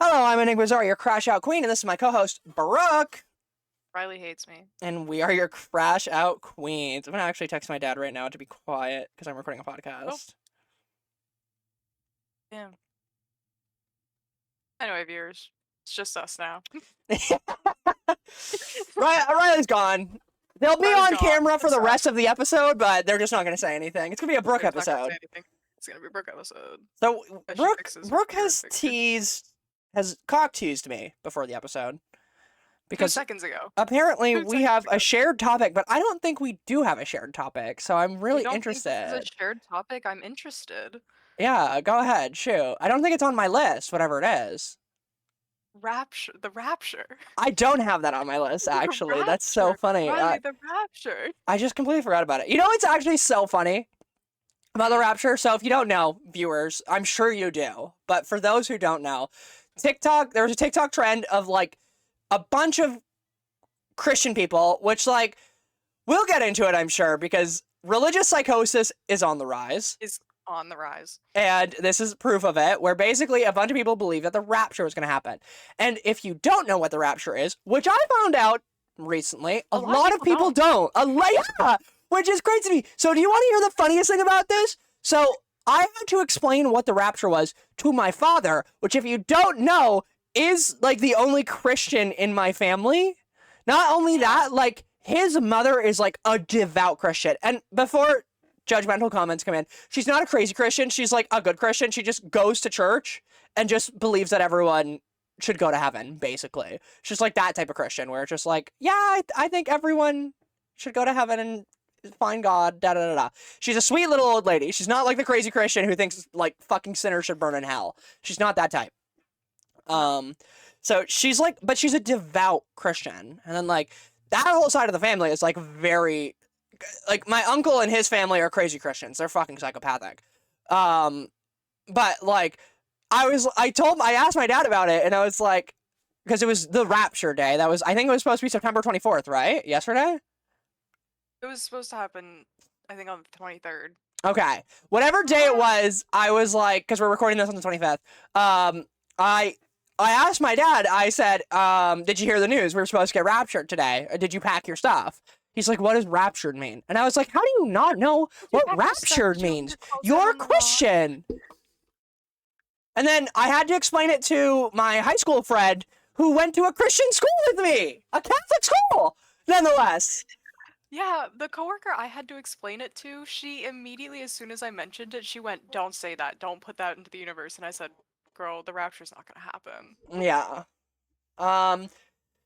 Hello, I'm Enigma Zara, your Crashout Queen, and this is my co-host, Baruch. Riley hates me. And we are your Crashout Queens. I'm gonna actually text my dad right now to be quiet, because I'm recording a podcast. Yeah. Anyway, viewers, it's just us now. Riley's gone. They'll be Riley's on gone. camera for the That's rest of the episode, but they're just not gonna say anything. It's gonna be a Brooke They're not gonna episode. say anything. It's gonna be a Brooke episode. So, As she fixes her Brooke weird has cock-teased me before the episode. 2 Because seconds ago. apparently 2 we have seconds ago. a shared topic, but I don't think we do have a shared topic, so I'm really You don't interested. think this is a shared topic? I'm interested. Yeah, go ahead, shoot. I don't think it's on my list, whatever it is. Rapture. The Rapture. I don't have that on my list, actually. That's so Rapture. funny. Riley, the Rapture. I just completely forgot about it. You know what's actually so funny about the Rapture? So if you don't know, viewers, I'm sure you do, but for those who don't know, there was a TikTok trend of, like, a bunch of Christian people, which, like, we'll get into it, I'm sure, because religious psychosis is on the rise. Is on the rise. And this is proof of it, where basically a bunch of people believe that the rapture was going to happen. And if you don't know what the rapture is, which I found out recently, a lot of people don't. Yeah, which is crazy to me. So do you want to hear the funniest thing about this? So I had to explain what the rapture was to my father, which, if you don't know, is, like, the only Christian in my family. Not only that, like, his mother is, like, a devout Christian. And before judgmental comments come in, she's not a crazy Christian. She's, like, a good Christian. She just goes to church and just believes that everyone should go to heaven, basically. She's like that type of Christian, where it's just like, yeah, I think everyone should go to heaven and find God, da-da-da-da. She's a sweet little old lady. She's not like the crazy Christian who thinks, like, fucking sinners should burn in hell. She's not that type. So she's like, but she's a devout Christian. And then, like, that whole side of the family is, like, very, like, my uncle and his family are crazy Christians. They're fucking psychopathic. But, like, I asked my dad about it, and I was like, because it was the Rapture day. I think it was supposed to be September 24th, right? Yesterday? It was supposed to happen, I think, on the 23rd. Okay. Whatever day it was, I was like, because we're recording this on the 25th, I asked my dad, I said, did you hear the news? We were supposed to get raptured today. Did you pack your stuff? He's like, what does raptured mean? And I was like, how do you not know what raptured means? You're a Christian. And then I had to explain it to my high school friend who went to a Christian school with me, a Catholic school, nonetheless. Yeah, the coworker I had to explain it to, she immediately, as soon as I mentioned it, she went, don't say that, don't put that into the universe. And I said, girl, the rapture's not gonna happen. Yeah.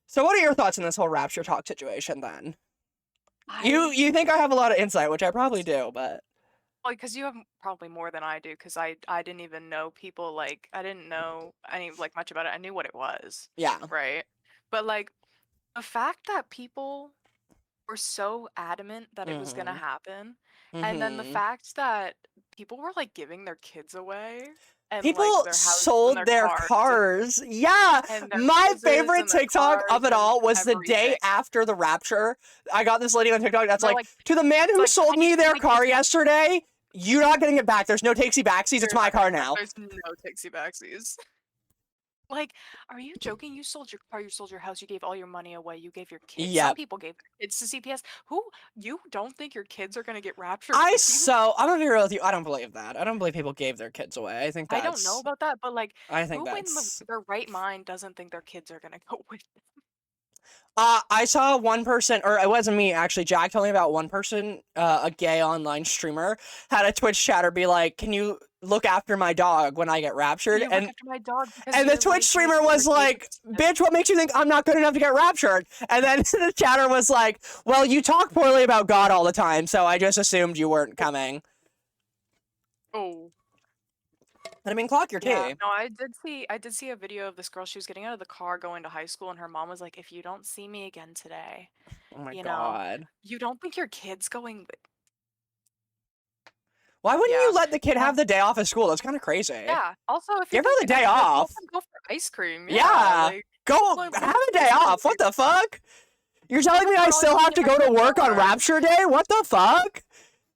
So what are your thoughts on this whole rapture talk situation then? You think I have a lot of insight, which I probably do, but... Well, because you have probably more than I do, because I didn't even know people, like, I didn't know any, like, much about it. I knew what it was. Yeah. Right? But, like, the fact that people were so adamant that it was gonna happen, and then the fact that people were, like, giving their kids away, and people, like, their sold their cars. Yeah, my favorite TikTok of it all was the day after the rapture. I got this lady on TikTok that's like, to the man who sold me their car yesterday, you're not getting it back. There's no takesy backsies. It's my car now. There's no takesy backsies. Like, are you joking? You sold your car, you sold your house, you gave all your money away, you gave your kids. Some people gave their kids to CPS. You don't think your kids are gonna get raptured? I'm gonna be real with you. I don't believe that. I don't believe people gave their kids away. I think that's... I don't know about that, but, like, I think who in their right mind doesn't think their kids are gonna go with them? I saw one person, or it wasn't me actually, Jack told me about one person, a gay online streamer, had a Twitch chatter be like, can you look after my dog when I get raptured? And the Twitch streamer was like, bitch, what makes you think I'm not good enough to get raptured? And then the chatter was like, well, you talk poorly about God all the time, so I just assumed you weren't coming. Oh. But I mean, clock your tea. Yeah, no, I did see a video of this girl. She was getting out of the car going to high school, and her mom was like, if you don't see me again today, oh my God. You don't think your kid's going with... Why wouldn't you let the kid have the day off of school? That's kind of crazy. Yeah. Also, if give her the day off, go for ice cream. Yeah. Like, go have a day off. What the fuck? You're telling me I still have to go to work on Rapture Day? What the fuck?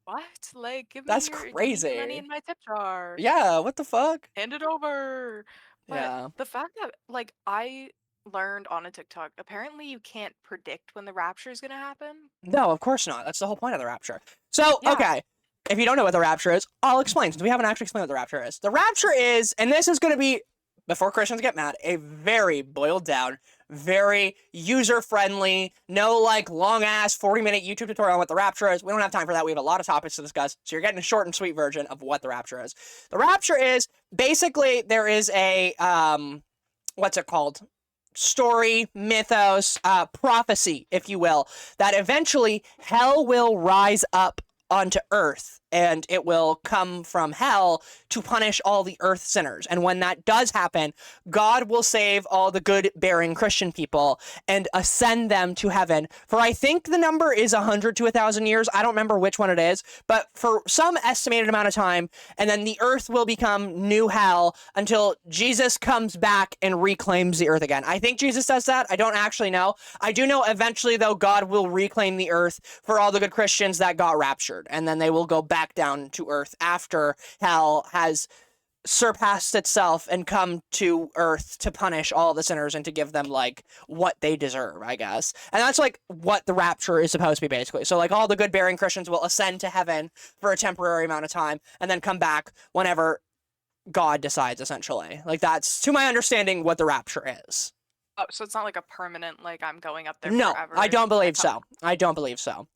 What? Like, give me That's your crazy. money in my tip jar. Yeah, what the fuck? Hand it over. But Yeah. the fact that, like, I learned on a TikTok, apparently you can't predict when the rapture is gonna happen. No, of course not. That's the whole point of the rapture. So, Yeah. okay. If you don't know what the rapture is, I'll explain since we haven't actually explained what the rapture is. The rapture is, and this is going to be, before Christians get mad, a very boiled down, very user friendly, no like long ass 40-minute YouTube tutorial on what the rapture is. We don't have time for that. We have a lot of topics to discuss. So you're getting a short and sweet version of what the rapture is. The rapture is basically there is a, what's it called? Story, mythos, prophecy, if you will, that eventually hell will rise up onto earth and it will come from hell to punish all the earth sinners. And when that does happen, God will save all the good bearing Christian people and ascend them to heaven for, I think the number is 100 to 1,000 years. I don't remember which one it is, but for some estimated amount of time. And then the earth will become new hell until Jesus comes back and reclaims the earth again. I think Jesus does that. I don't actually know. I do know eventually, though, God will reclaim the earth for all the good Christians that got raptured. And then they will go back down to earth after hell has surpassed itself and come to earth to punish all the sinners and to give them like what they deserve, I guess. And that's like what the rapture is supposed to be, basically. So like all the good bearing Christians will ascend to heaven for a temporary amount of time and then come back whenever God decides, essentially. Like that's, to my understanding, what the rapture is. Oh, so it's not like a permanent, like, I'm going up there No, forever. I don't believe That's how. so. I don't believe so.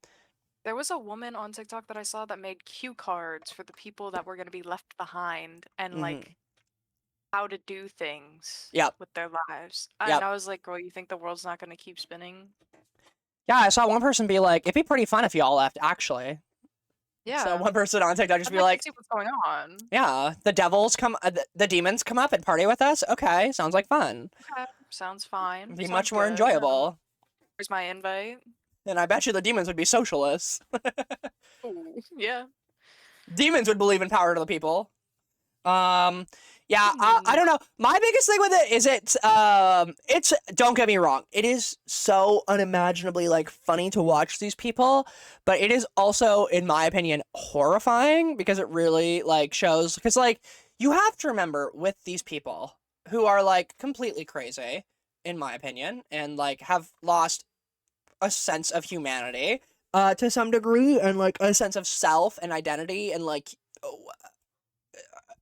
There was a woman on TikTok that I saw that made cue cards for the people that were going to be left behind and like how to do things Yep. with their lives. And Yep. I was like, girl, you think the world's not going to keep spinning? Yeah, I saw one person be like, it'd be pretty fun if y'all left, actually. Yeah. So one person on TikTok just I'd be like like, to see what's going on. yeah, the devils come, the demons come up and party with us. Okay, sounds like fun. Okay, sounds fine. It'd be Sounds much more good. enjoyable. Here's my invite. And I bet you the demons would be socialists. Ooh, yeah. Demons would believe in power to the people. Yeah, I don't know. My biggest thing with it is it's, don't get me wrong, it is so unimaginably like funny to watch these people, but it is also, in my opinion, horrifying because it really like shows, because like you have to remember with these people who are like completely crazy, in my opinion, and like have lost a sense of humanity to some degree, and like a sense of self and identity and like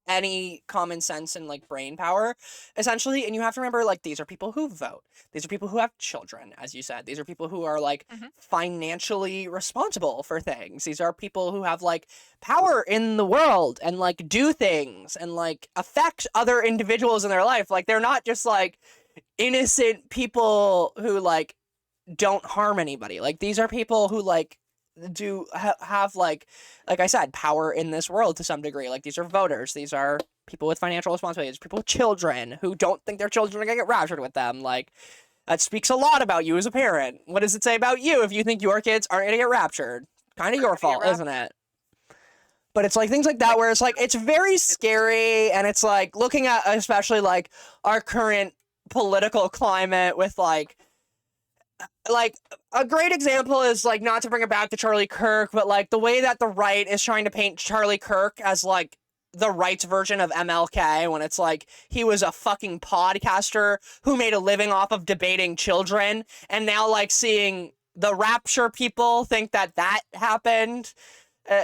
any common sense and like brain power, essentially. And you have to remember, like, these are people who vote, these are people who have children, as you said, these are people who are like financially responsible for things, these are people who have like power in the world and like do things and like affect other individuals in their life. Like they're not just like innocent people who like don't harm anybody. Like these are people who like do have like I said, power in this world to some degree. Like these are voters, these are people with financial responsibilities, people with children who don't think their children are gonna get raptured with them. Like that speaks a lot about you as a parent. What does it say about you if you think your kids aren't gonna get raptured? Kind of your fault, isn't it? But it's like things like that where it's like it's very scary, and it's like looking at especially like our current political climate with like a great example is like, not to bring it back to Charlie Kirk, but like the way that the right is trying to paint Charlie Kirk as like the right's version of MLK, when it's like he was a fucking podcaster who made a living off of debating children, and now like seeing the rapture people think that that happened.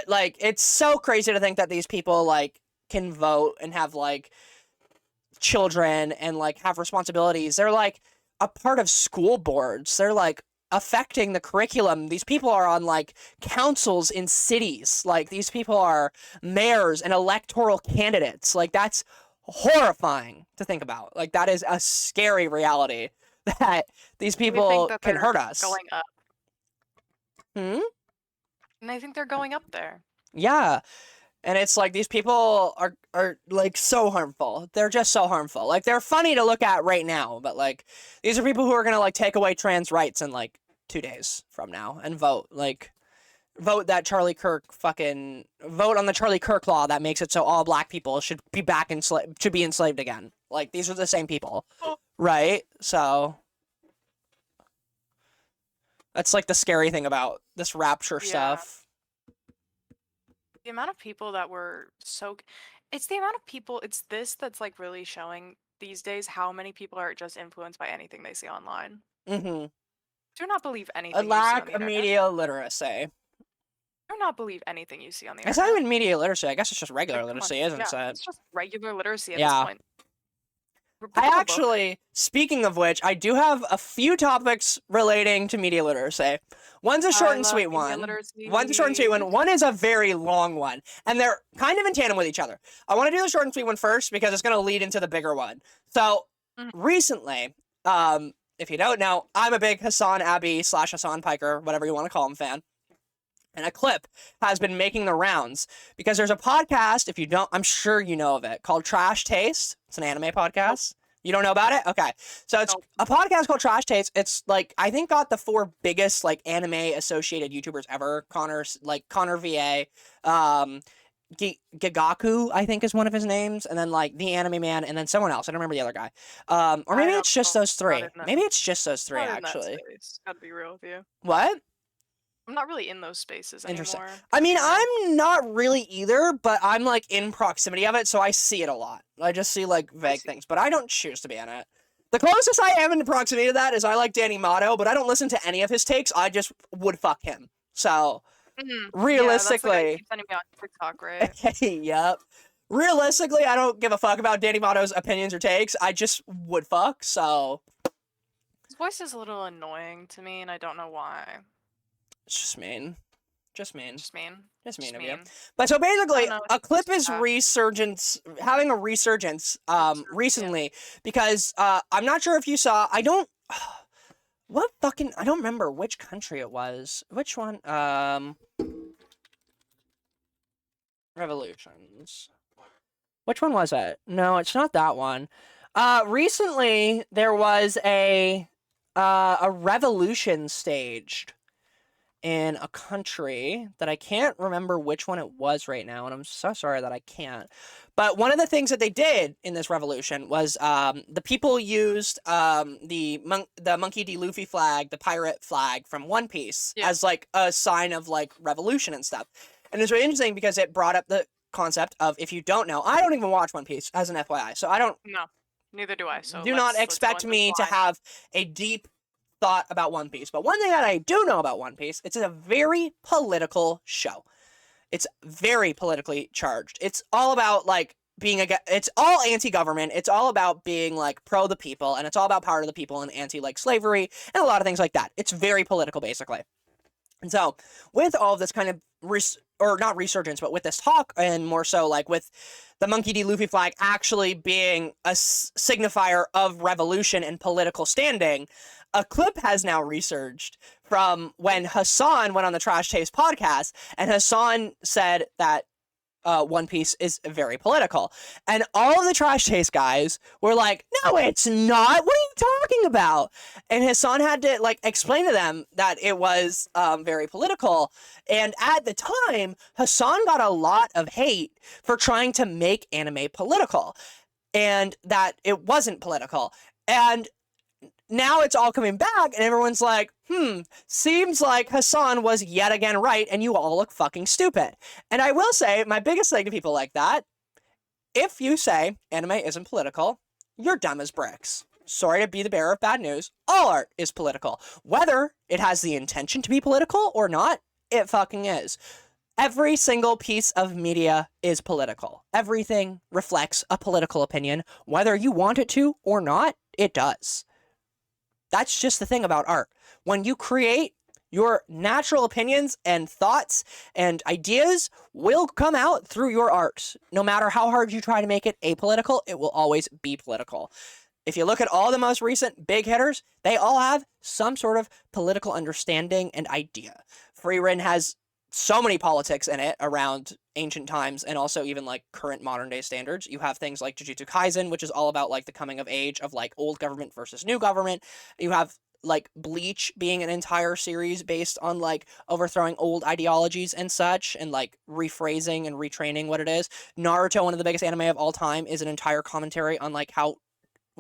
Like it's so crazy to think that these people like can vote and have like children and like have responsibilities. They're like a part of school boards. They're like affecting the curriculum. These people are on like councils in cities. Like these people are mayors and electoral candidates. Like that's horrifying to think about. Like that is a scary reality that these people can hurt us. Going up. Hmm? And I think they're going up there. Yeah. And it's like these people are like so harmful. They're just so harmful. Like they're funny to look at right now, but like these are people who are gonna like take away trans rights in like 2 days from now and vote that Charlie Kirk vote on the Charlie Kirk law that makes it so all black people should be enslaved again. Like these are the same people, right? So that's like the scary thing about this rapture stuff. The amount of people that were it's the amount of people, it's this that's like really showing these days how many people are just influenced by anything they see online. Mm-hmm. Do not believe A anything you see on lack the of internet. media literacy. Do not believe anything you see on the It's internet. not even media literacy. I guess it's just regular Like, come on. literacy, isn't Yeah, it? it's just regular literacy at this Yeah. point. Pick I up a book. actually, speaking of which, I do have a few topics relating to media literacy. One's a short and love sweet media one. literacy. One's a short and sweet one. One is a very long one. And they're kind of in tandem with each other. I want to do the short and sweet one first because it's going to lead into the bigger one. So, recently, if you don't know, I'm a big Hassan Abbey / Hassan Piker, whatever you want to call him, fan. And a clip has been making the rounds because there's a podcast, if you don't, I'm sure you know of it, called Trash Taste. It's an anime podcast. Nope. You don't know about it? Okay. So it's a podcast called Trash Taste. It's like, I think got the 4 biggest like anime associated YouTubers ever. Connor VA, Gigaku, I think is one of his names, and then like the Anime Man, and then someone else. I don't remember the other guy. Or maybe it's just those 3. Maybe it's just those 3 actually. Gotta be real with you. What? I'm not really in those spaces anymore. I mean, I'm not really either, but I'm like in proximity of it, so I see it a lot. I just see like vague things, but I don't choose to be in it. The closest I am in proximity to that is I like Danny Motto, but I don't listen to any of his takes. I just would fuck him. So, realistically, yeah, that's sending me on TikTok, right? Yep. Realistically, I don't give a fuck about Danny Motto's opinions or takes. I just would fuck. So, his voice is a little annoying to me, and I don't know why. It's just mean. Just mean of you. But so basically, a clip is having a resurgence recently because I'm not sure if you saw, I don't remember which country it was. Which one? Revolutions. Which one was it? No, it's not that one. Recently there was a revolution staged in a country that I can't remember which one it was right now, and I'm so sorry that I can't. But one of the things that they did in this revolution was the people used the Monkey D. Luffy flag, the pirate flag from One Piece, as like a sign of like revolution and stuff. And it's really interesting because it brought up the concept of, if you don't know, I don't even watch One Piece as an FYI, so I don't. No, neither do I. So do not expect me to have a deep thought about One Piece. But one thing that I do know about One Piece, it's a very political show. It's very politically charged. It's all about like it's all anti-government. It's all about being like pro the people, and it's all about power to the people and anti like slavery and a lot of things like that. It's very political basically. And so with all of this kind of not resurgence, but with this talk, and more so like with the Monkey D. Luffy flag actually being a signifier of revolution and political standing, a clip has now resurged from when Hassan went on the Trash Taste podcast, and Hassan said that One Piece is very political. And all of the Trash Taste guys were like, no, it's not. What are you talking about? And Hassan had to like explain to them that it was very political. And at the time, Hassan got a lot of hate for trying to make anime political, and that it wasn't political. And now it's all coming back, and everyone's like, seems like Hassan was yet again right, and you all look fucking stupid. And I will say, my biggest thing to people like that, if you say anime isn't political, you're dumb as bricks. Sorry to be the bearer of bad news. All art is political. Whether it has the intention to be political or not, it fucking is. Every single piece of media is political. Everything reflects a political opinion. Whether you want it to or not, it does. That's just the thing about art. When you create, your natural opinions and thoughts and ideas will come out through your art. No matter how hard you try to make it apolitical, it will always be political. If you look at all the most recent big hitters, they all have some sort of political understanding and idea. Frieren has so many politics in it around ancient times, and also even like current modern day standards. You have things like Jujutsu Kaisen, which is all about like the coming of age of like old government versus new government. You have like Bleach being an entire series based on like overthrowing old ideologies and such, and like rephrasing and retraining what it is. Naruto, one of the biggest anime of all time, is an entire commentary on like how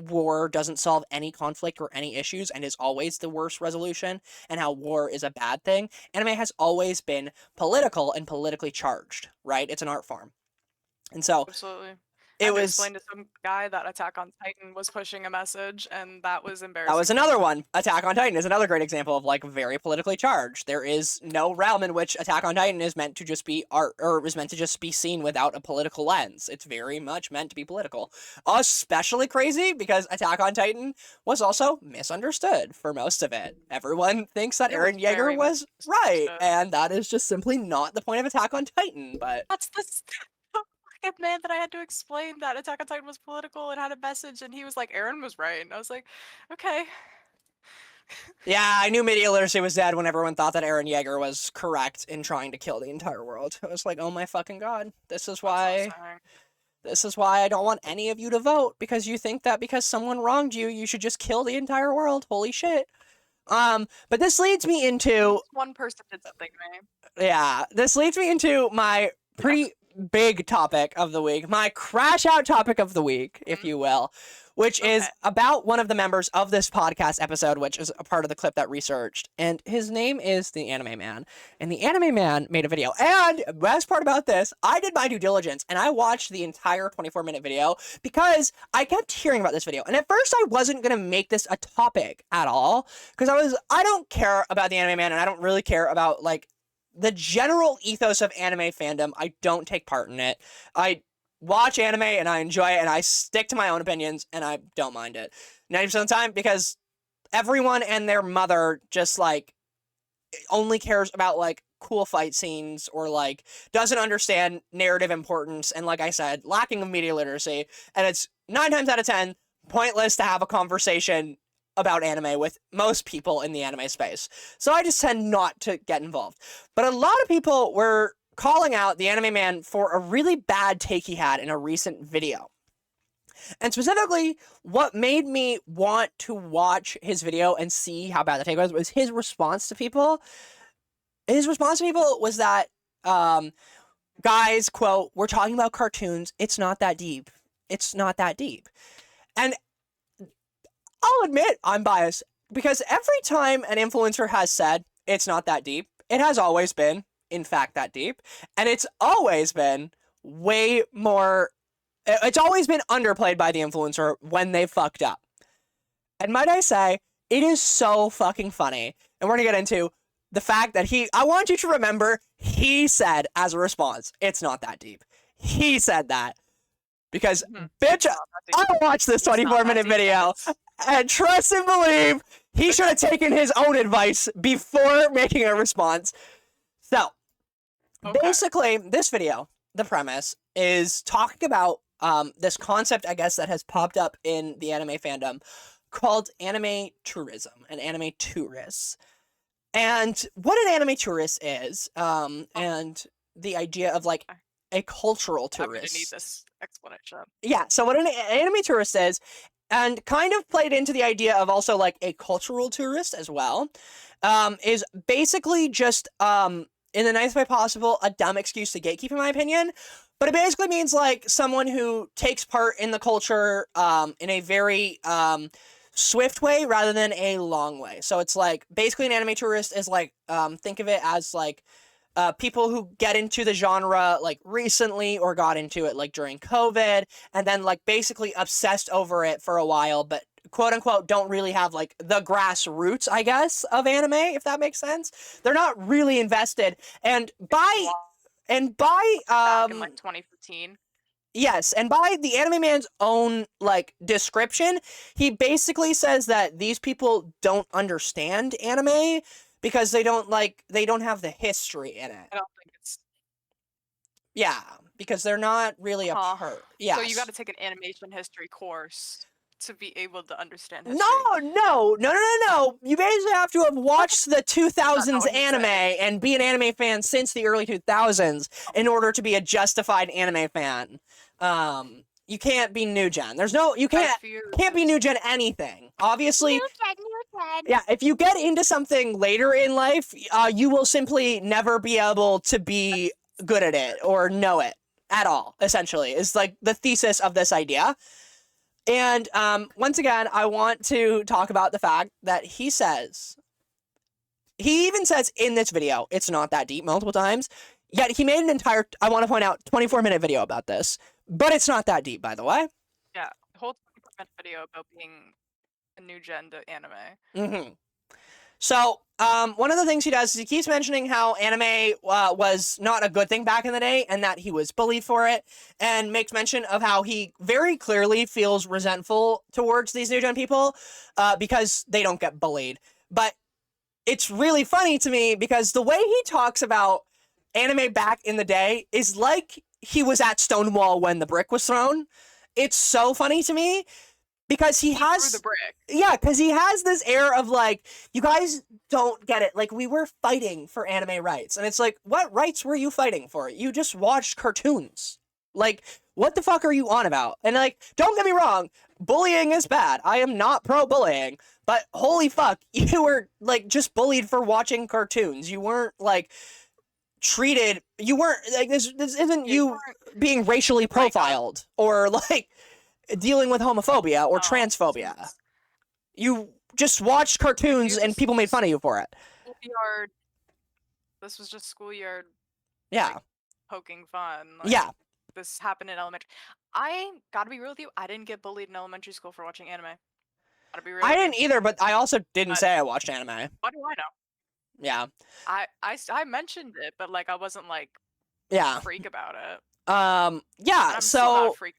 war doesn't solve any conflict or any issues and is always the worst resolution, and how war is a bad thing. Anime has always been political and politically charged, right? It's an art form. And so absolutely. It was explained to some guy that Attack on Titan was pushing a message, and that was embarrassing. That was another one. Attack on Titan is another great example of like very politically charged. There is no realm in which Attack on Titan is meant to just be art, or is meant to just be seen without a political lens. It's very much meant to be political. Especially crazy because Attack on Titan was also misunderstood for most of it. Everyone thinks that Eren Yeager was right, and that is just simply not the point of Attack on Titan. But that's the fucking man that I had to explain that Attack on Titan was political and had a message, and he was like, Eren was right, and I was like, okay. Yeah, I knew media literacy was dead when everyone thought that Eren Yeager was correct in trying to kill the entire world. I was like, oh my fucking god, this is why I don't want any of you to vote, because you think that because someone wronged you, you should just kill the entire world. Holy shit. But this leads me into... One person did something to me. Yeah, this leads me into my pretty big topic of the week, my Crashout topic of the week, if you will, which is about one of the members of this podcast episode, which is a part of the clip that researched, and his name is the Anime Man, and the Anime Man made a video, and the best part about this, I did my due diligence, and I watched the entire 24-minute video, because I kept hearing about this video, and at first I wasn't going to make this a topic at all, because I don't care about the Anime Man, and I don't really care about, like, the general ethos of anime fandom. I don't take part in it. I watch anime and I enjoy it and I stick to my own opinions and I don't mind it 90% of the time, because everyone and their mother just like only cares about like cool fight scenes or like doesn't understand narrative importance, and like I said, lacking of media literacy, and it's 9 times out of 10 pointless to have a conversation about anime with most people in the anime space. So I just tend not to get involved. But a lot of people were calling out the Anime Man for a really bad take he had in a recent video. And specifically, what made me want to watch his video and see how bad the take was his response to people. His response to people was that, guys, quote, "We're talking about cartoons. It's not that deep. It's not that deep." And I'll admit I'm biased, because every time an influencer has said it's not that deep, it has always been, in fact, that deep. And it's always been way more... It's always been underplayed by the influencer when they fucked up. And might I say, it is so fucking funny. And we're gonna get into the fact that I want you to remember, he said as a response, it's not that deep. He said that. Because, bitch, I watched this 24-minute video, and trust and believe, he should have taken his own advice before making a response. So, basically, this video, the premise, is talking about this concept, I guess, that has popped up in the anime fandom called anime tourism, and anime tourists. And what an anime tourist is, and the idea of, like, a cultural tourist. I'm gonna need this explanation. Yeah, so what an anime tourist is, and kind of played into the idea of also like a cultural tourist as well, is basically just, in the nicest way possible, a dumb excuse to gatekeep, in my opinion. But it basically means like someone who takes part in the culture in a very swift way rather than a long way. So it's like basically an anime tourist is like, think of it as like people who get into the genre like recently or got into it like during COVID and then like basically obsessed over it for a while, but quote unquote don't really have like the grassroots, I guess, of anime, if that makes sense. They're not really invested. And by back in like 2015. Yes, and by the Anime Man's own like description, he basically says that these people don't understand anime because they don't have the history in it. I don't think it's... Yeah, because they're not really a part. Yeah. So you got to take an animation history course to be able to understand history. No. You basically have to have watched the 2000s anime and be an anime fan since the early 2000s in order to be a justified anime fan. You can't be new gen. You can't be new gen anything. Obviously, new gen. Yeah, if you get into something later in life, you will simply never be able to be good at it or know it at all, essentially, is like the thesis of this idea. And once again, I want to talk about the fact that he even says in this video, it's not that deep multiple times, yet he made an entire, I want to point out, 24-minute video about this. But it's not that deep, by the way. Yeah, whole 20% video about being a new gen to anime. Mm-hmm. So, one of the things he does is he keeps mentioning how anime was not a good thing back in the day and that he was bullied for it, and makes mention of how he very clearly feels resentful towards these new gen people because they don't get bullied. But it's really funny to me because the way he talks about anime back in the day is like he was at Stonewall when the brick was thrown. It's so funny to me because he has threw the brick. Yeah, because he has this air of like, you guys don't get it. Like, we were fighting for anime rights. And it's like, what rights were you fighting for? You just watched cartoons. Like, what the fuck are you on about? And like, don't get me wrong, bullying is bad. I am not pro-bullying. But holy fuck, you were like just bullied for watching cartoons. You weren't like treated, you weren't like, this isn't you being racially profiled or like dealing with homophobia or transphobia. You just watched cartoons and people made fun of you for it. Schoolyard. This was just schoolyard. Yeah. Like, poking fun. Like, yeah. This happened in elementary. I gotta be real with you. I didn't get bullied in elementary school for watching anime. Gotta be real. I didn't either, but I also didn't say I watched anime. What do I know? Yeah. I mentioned it, but like I wasn't like a freak about it. Yeah. I'm still not a freak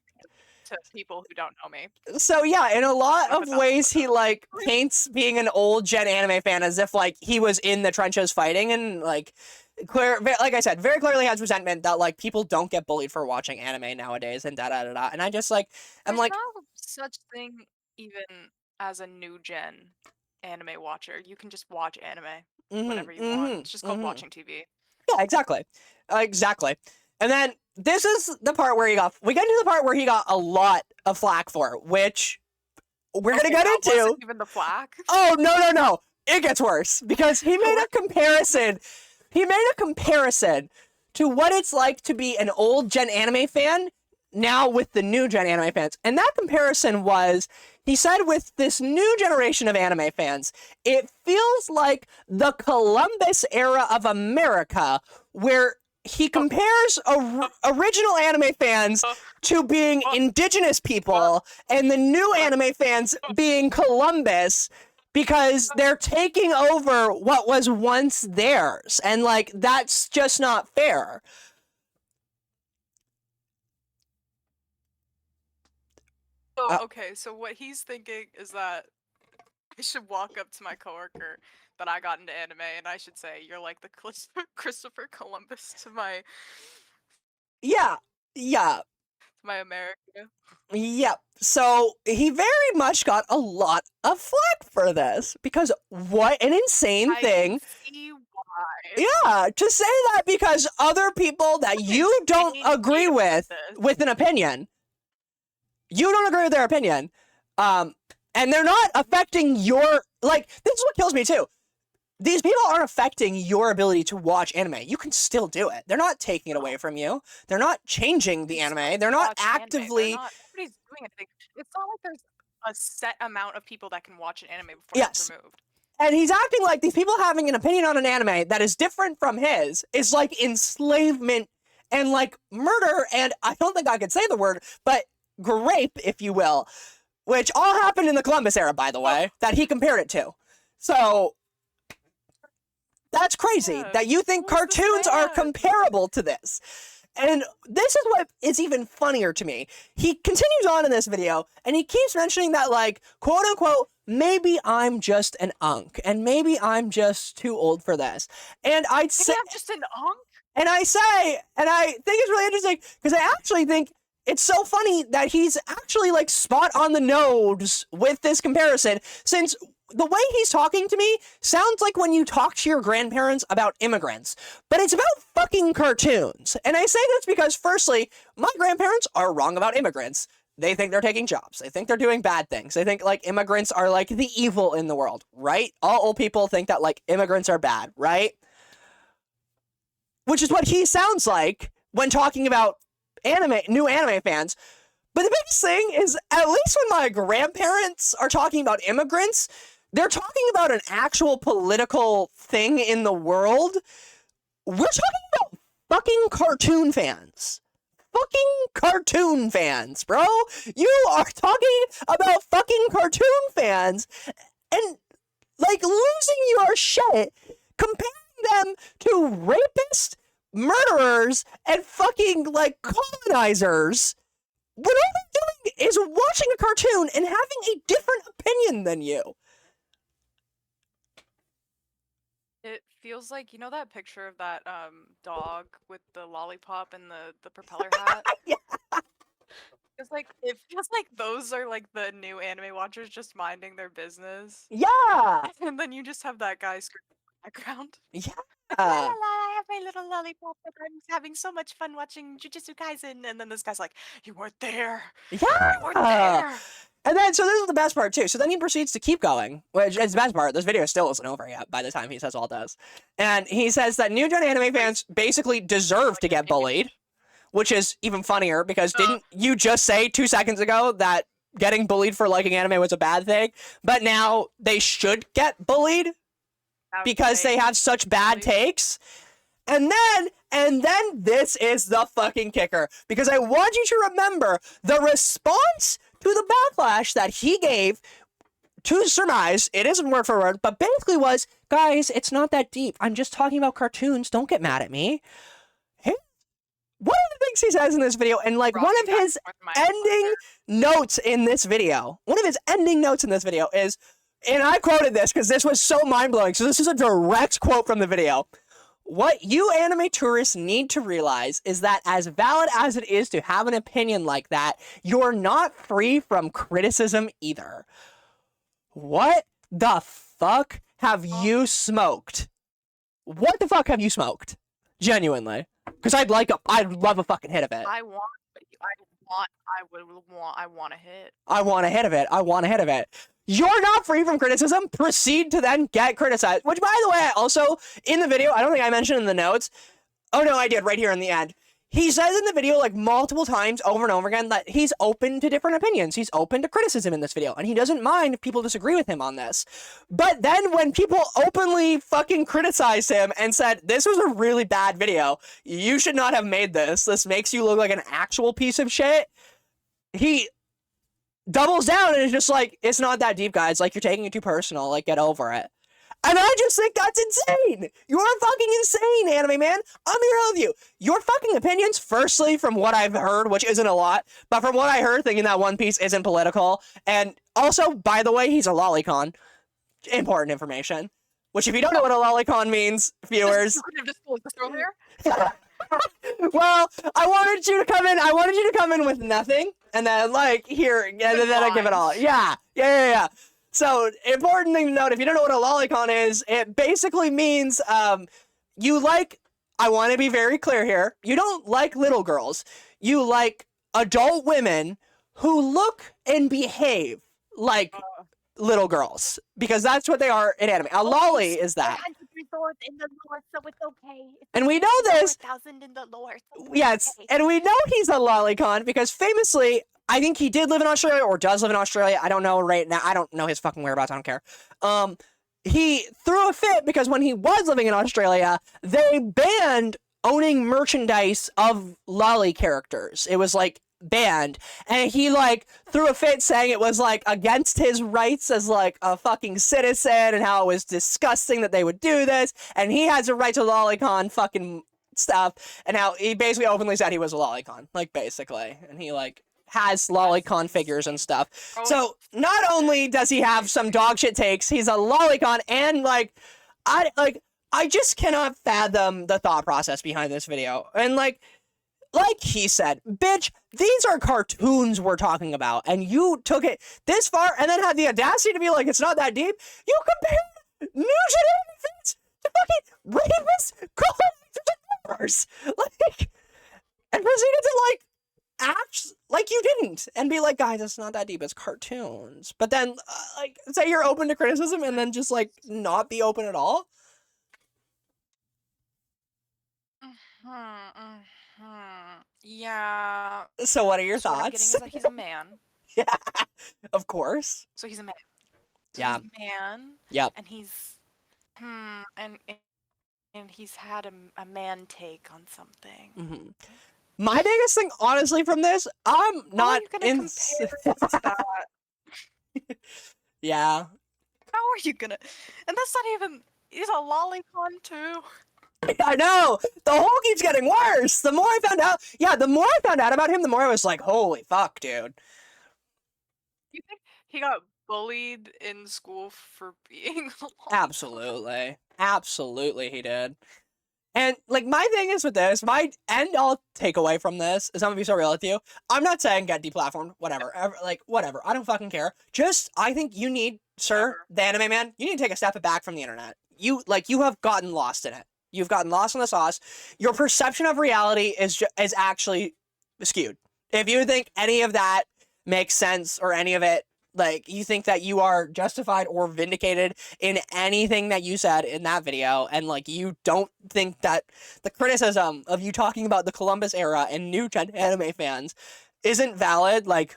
to people who don't know me. So yeah, in a lot of ways, he like paints being an old gen anime fan as if like he was in the trenches fighting, and like like I said, very clearly has resentment that like people don't get bullied for watching anime nowadays, and And I just like, I'm like, no such thing even as a new gen anime watcher. You can just watch anime whenever you want. It's just called watching TV. Yeah, exactly. Exactly. And then this is the part where we get into the part where he got a lot of flack for, which we're gonna get into. Wasn't even the flack. Oh no! It gets worse because he made a comparison. He made a comparison to what it's like to be an old gen anime fan now with the new gen anime fans, and that comparison was, he said, with this new generation of anime fans, it feels like the Columbus era of America, where he compares original anime fans to being indigenous people and the new anime fans being Columbus, because they're taking over what was once theirs, and like that's just not fair. Okay, so what he's thinking is that I should walk up to my coworker that I got into anime and I should say, you're like the Christopher Columbus to my... Yeah. To my America. Yep. So he very much got a lot of flack for this, because what an insane thing. See why. Yeah, to say that because other people that you don't agree with an opinion, you don't agree with their opinion, and they're not affecting your, like, this is what kills me too. These people aren't affecting your ability to watch anime. You can still do it. They're not taking it away from you. They're not changing the anime. They're not actively... Nobody's doing anything. It's not like there's a set amount of people that can watch an anime before it's removed. And he's acting like these people having an opinion on an anime that is different from his is like enslavement and like murder, and I don't think I could say the word, but grape, if you will, which all happened in the Columbus era, by the way, that he compared it to. So that's crazy that you think cartoons are comparable to this. And this is what is even funnier to me. He continues on in this video, and he keeps mentioning that, like, quote unquote, maybe I'm just an unk, and maybe I'm just too old for this. And I'd say, I'm just an unk? And I think it's really interesting, because I actually think it's so funny that he's actually, like, spot on the nose with this comparison, since the way he's talking to me sounds like when you talk to your grandparents about immigrants, but it's about fucking cartoons. And I say this because, firstly, my grandparents are wrong about immigrants. They think they're taking jobs. They think they're doing bad things. They think, like, immigrants are, like, the evil in the world, right? All old people think that, like, immigrants are bad, right? Which is what he sounds like when talking about new anime fans. But the biggest thing is, at least when my grandparents are talking about immigrants, they're talking about an actual political thing in the world. We're talking about fucking cartoon fans. fucking cartoon fans, bro. You are talking about fucking cartoon fans and, like, losing your shit, comparing them to rapists, murderers, and fucking, like, colonizers. What all they're doing is watching a cartoon and having a different opinion than you. It feels like, you know that picture of that dog with the lollipop and the propeller hat? Yeah. It feels like those are like the new anime watchers just minding their business. Yeah. And then you just have that guy screaming in the background. Yeah. La la la, I have my little lollipop and I'm having so much fun watching Jujutsu Kaisen. And then this guy's like, you weren't there. Yeah. You weren't there. And then, so this is the best part too. So then he proceeds to keep going, which is the best part. This video still isn't over yet by the time he says all this. And he says that new gen anime fans basically deserve to get bullied, which is even funnier because didn't you just say 2 seconds ago that getting bullied for liking anime was a bad thing? But now they should get bullied because they have such bad takes. And then this is the fucking kicker, because I want you to remember the response to the backlash that he gave to surmise, it isn't word for word, but basically was, guys, it's not that deep. I'm just talking about cartoons. Don't get mad at me. One of the things he says in this video, and like one of his ending notes in this video is, and I quoted this because this was so mind-blowing, so this is a direct quote from the video. What you anime tourists need to realize is that as valid as it is to have an opinion like that, you're not free from criticism either. What the fuck have you smoked? What the fuck have you smoked? Genuinely. Because I'd love a fucking hit of it. I want a hit. I want a hit of it. You're not free from criticism. Proceed to then get criticized. Which, by the way, also, in the video, I don't think I mentioned in the notes. Oh, no, I did, right here in the end. He says in the video, like, multiple times, over and over again, that he's open to different opinions. He's open to criticism in this video. And he doesn't mind if people disagree with him on this. But then when people openly fucking criticized him and said, this was a really bad video, you should not have made this. This makes you look like an actual piece of shit. He doubles down and is just like, it's not that deep, guys. Like, you're taking it too personal. Like, get over it. And I just think that's insane. You're fucking insane, anime man. I'm here with you. Your fucking opinions, firstly, from what I've heard, which isn't a lot, but from what I heard, thinking that One Piece isn't political. And also, by the way, he's a lolicon. Important information. Which, if you don't know what a lolicon means, viewers... Well, I wanted you to come in with nothing, and then, like, here, and then I give it all. Yeah. So, important thing to note, if you don't know what a lolicon is, it basically means, you like, I want to be very clear here, you don't like little girls. You like adult women who look and behave like little girls, because that's what they are in anime. A lolly is that. In the lore, so it's okay. And we know this. 4,000 in the lore. So Yes, okay. and we know he's a lolicon because famously, I think he did live in Australia or does live in Australia. I don't know right now. I don't know his fucking whereabouts. I don't care. He threw a fit because when he was living in Australia, they banned owning merchandise of lolly characters. It was like banned, and he like threw a fit saying it was like against his rights as like a fucking citizen, and how it was disgusting that they would do this, and he has a right to lolicon fucking stuff, and how he basically openly said he was a lolicon, like, basically, and he like has lolicon figures and stuff. So not only does he have some dog shit takes, he's a lolicon, and like I just cannot fathom the thought process behind this video. And like he said, bitch, these are cartoons we're talking about, and you took it this far and then had the audacity to be like, it's not that deep. You compare new generation fans to fucking rapists, colonizers, like, and proceeded to like act like you didn't and be like, guys, it's not that deep, it's cartoons. But then like, say you're open to criticism and then just like not be open at all. Yeah. So what are your So what I'm thoughts? getting is that he's a man. Yeah, of course. So he's a man. Yeah. He's a man. Yep. And he's and he's had a man take on something. Mm-hmm. My biggest thing, honestly, from this, I'm How are not you gonna in. compare it to that? Yeah, How are you gonna? And that's not even. He's a lolicon too. I know. The whole keeps getting worse. The more I found out, about him, the more I was like, holy fuck, dude. You think he got bullied in school for being a lolicon? Absolutely, he did. And like my thing is with this, my end all takeaway from this is I'm gonna be so real with you. I'm not saying get deplatformed, whatever, whatever. I don't fucking care. Just I think you need, sir, Whatever. the anime man, you need to take a step back from the internet. You have gotten lost in it. You've gotten lost in the sauce. Your perception of reality is actually skewed. If you think any of that makes sense or any of it like you think that you are justified or vindicated in anything that you said in that video and like you don't think that the criticism of you talking about the Columbus era and new gen anime fans isn't valid, like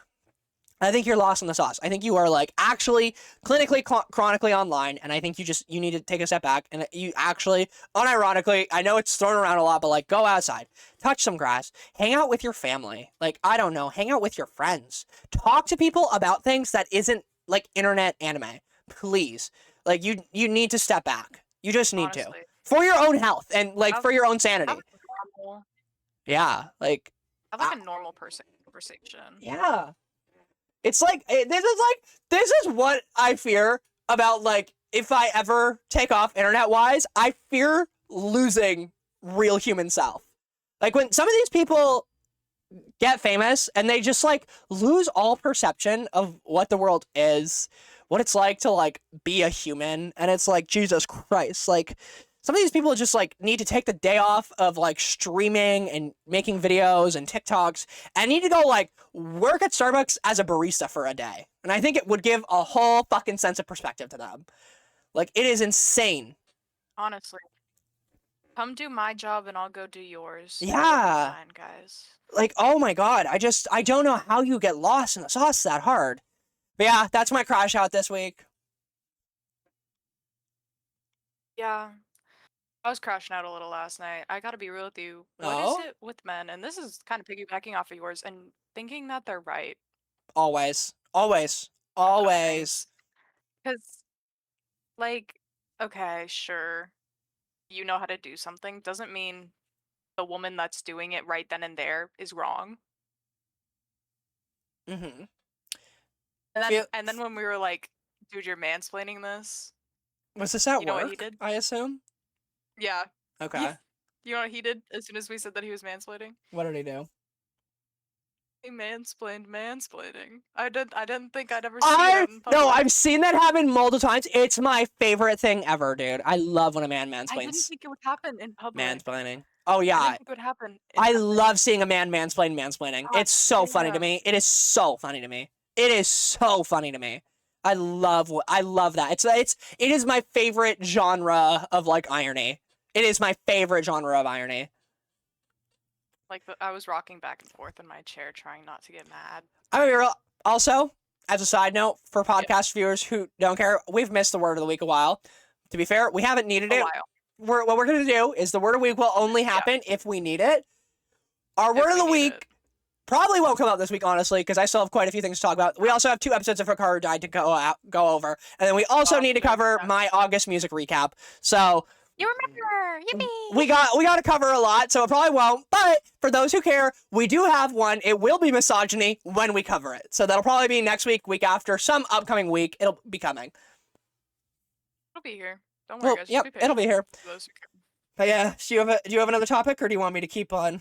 I think you're lost in the sauce. I think you are like actually clinically chronically online, and I think you need to take a step back and you actually unironically, I know it's thrown around a lot, but like go outside, touch some grass, hang out with your family, like I don't know, hang out with your friends, talk to people about things that isn't like internet anime, please. Like you need to step back. You just need to Honestly, for your own health and like for your own have sanity. like a normal, Yeah, like have like a normal person conversation. yeah. It's like this is what I fear about like if I ever take off internet wise, I fear losing real human self. Like when some of these people get famous and they just like lose all perception of what the world is, what it's like to like be a human, and it's like Jesus Christ, like some of these people just like need to take the day off of like streaming and making videos and TikToks and need to go like work at Starbucks as a barista for a day. And I think it would give a whole fucking sense of perspective to them. Like it is insane. Honestly, come do my job and I'll go do yours. It'll be Yeah. fine, guys. Like, oh my God, I don't know how you get lost in the sauce that hard. But yeah, that's my crash out this week. Yeah. I was crashing out a little last night. I gotta be real with you. What is Oh? it with men? And this is kind of piggybacking off of yours and thinking that they're right. Always. Always. about Always. things. Because, like, okay, sure, you know how to do something, doesn't mean the woman that's doing it right then and there is wrong. Mm-hmm. And then when we were like, dude, you're mansplaining this. Was this at You know work? what he did? I assume. Yeah. Okay. You know what he did as soon as we said that he was mansplaining? What did he do? He mansplained mansplaining. I didn't think I'd ever see that in public. No, I've seen that happen multiple times. It's my favorite thing ever, dude. I love when a man I didn't mansplains. think it would happen in public. Mansplaining. Oh I yeah. didn't think it would happen in I public. love seeing a man mansplaining. It's so funny to me. It is so funny to me. It is so funny to me. I love that. It is my favorite genre of like irony. It is my favorite genre of irony. Like I was rocking back and forth in my chair trying not to get mad. I mean, also, as a side note, for podcast viewers who don't care, we've missed the word of the week a while. To be fair, we haven't needed it. What we're going to do is the word of the week will only happen if we need it. Our word of the week probably won't come out this week, honestly, because I still have quite a few things to talk about. We also have 2 episodes of Hikaru Died to go over. And then we also need to cover my August music recap. So You remember, yippee! we got to cover a lot, so it probably won't. But for those who care, we do have one. It will be misogyny when we cover it. So that'll probably be next week after, some upcoming week. It'll be coming. It'll be here. Don't worry, guys. Yep, it'll be here. Those who care. But yeah, do you have another topic, or do you want me to keep on?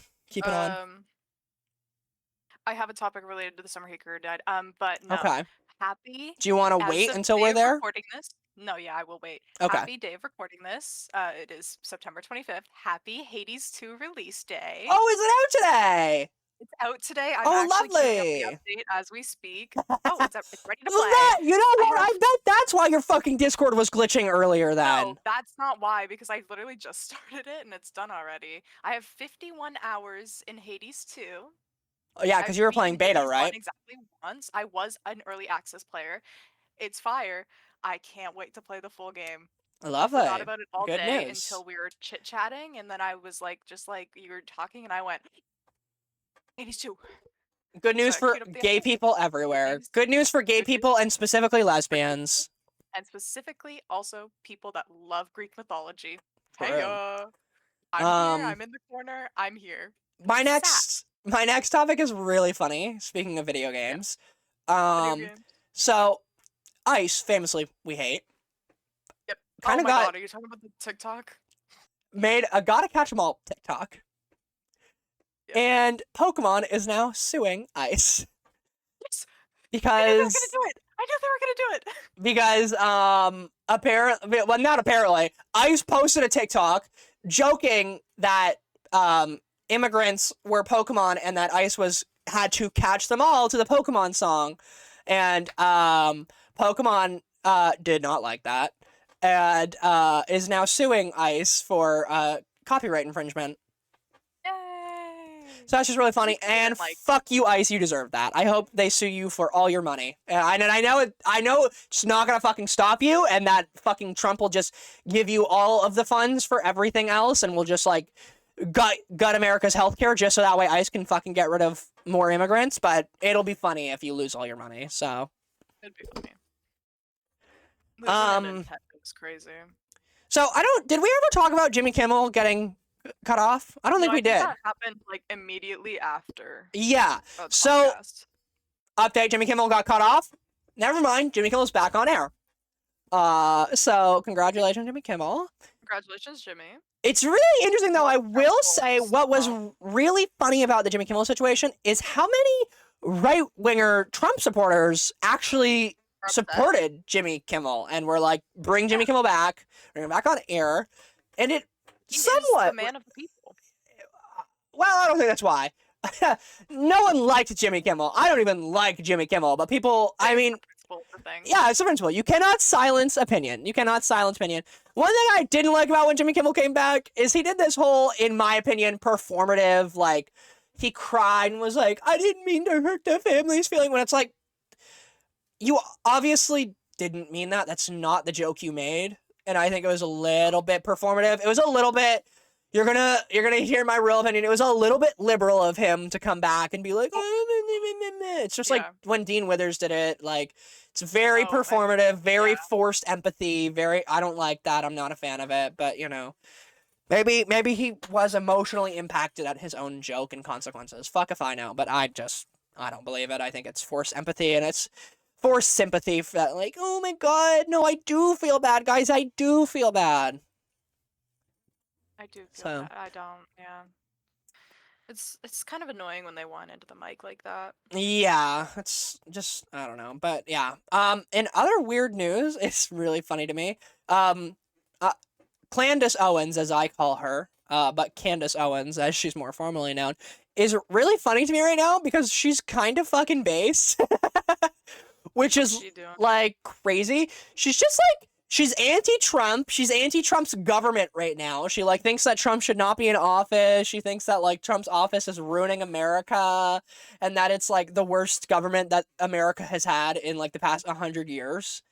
I have a topic related to the summer Hikaru died. But no. Okay. Happy. Do you want to wait until we're there? Recording this. No, yeah, I will wait. Okay. Happy day of recording this. It is September 25th. Happy Hades 2 release day. Oh, is it out today? It's out today. I'm Oh, actually queuing lovely. up the update as we speak. Oh, it's ready to play. You know what? I bet that's why your fucking Discord was glitching earlier then. No, that's not why, because I literally just started it and it's done already. I have 51 hours in Hades 2. Oh, yeah, because you were playing beta, Hades right? 1 exactly once. I was an early access player. It's fire. I can't wait to play the full game. Lovely. I forgot about it all Good day news. until we were chit-chatting, and then I was like, just like you were talking, and I went, 82. Good news Sorry, for queued up the gay episode. people everywhere. news. Good news for gay Good news. people and specifically lesbians. And specifically also people that love Greek mythology. True. Hey, I'm here. I'm in the corner. I'm here. My next topic is really funny. Speaking of video games, Video games. so Ice, famously we hate, Yep. Kind Oh of my got god, are you talking about the TikTok? made a Gotta Catch 'Em All TikTok, Yep. and Pokemon is now suing Ice Yes. because I knew they were gonna do it. I knew they were gonna do it. because apparently, well, not apparently, Ice posted a TikTok joking that immigrants were Pokemon and that Ice had to catch them all to the Pokemon song, and Pokemon did not like that and is now suing Ice for copyright infringement. Yay. So that's just really funny, and like- fuck you, Ice. You deserve that. I hope they sue you for all your money. And I know it's not gonna fucking stop you, and that fucking Trump will just give you all of the funds for everything else, and will just like gut America's healthcare just so that way Ice can fucking get rid of more immigrants. But it'll be funny if you lose all your money. So It'd be funny. Nintendo was crazy. So did we ever talk about Jimmy Kimmel getting cut off? I don't think we did. That happened like immediately after. Yeah. the So podcast. update: Jimmy Kimmel got cut off. Never mind. Jimmy Kimmel's back on air. So congratulations, Jimmy Kimmel. Congratulations, Jimmy. It's really interesting, though. I will say what was really funny about the Jimmy Kimmel situation is how many right-winger Trump supporters actually supported Jimmy Kimmel and were like, bring Jimmy Kimmel back, bring him back on air. And it He somewhat... is the man of the people. Well, I don't think that's why. No one liked Jimmy Kimmel. I don't even like Jimmy Kimmel, but people, I mean... Yeah, it's a principle. You cannot silence opinion. You cannot silence opinion. One thing I didn't like about when Jimmy Kimmel came back is he did this whole, in my opinion, performative, like, he cried and was like, I didn't mean to hurt the family's feeling, when it's like, you obviously didn't mean that. That's not the joke you made. And I think it was a little bit performative. It was a little bit, you're gonna hear my real opinion. It was a little bit liberal of him to come back and be like, it's just like when Dean Withers did it, like, it's very performative, very forced empathy, I don't like that. I'm not a fan of it, but you know, maybe he was emotionally impacted at his own joke and consequences. Fuck if I know, but I don't believe it. I think it's forced empathy and it's forced sympathy for that. Like, oh my god, no, I do feel bad, guys. I do feel bad. I do feel bad. I don't, yeah. It's kind of annoying when they whine into the mic like that. Yeah, it's just, I don't know, but yeah. In other weird news, it's really funny to me. Clandis Owens, as I call her, but Candace Owens, as she's more formally known, is really funny to me right now because she's kind of fucking base. Which is, like, crazy. She's just, like, she's anti-Trump. She's anti-Trump's government right now. She, like, thinks that Trump should not be in office. She thinks that, like, Trump's office is ruining America and that it's, like, the worst government that America has had in, like, the past 100 years.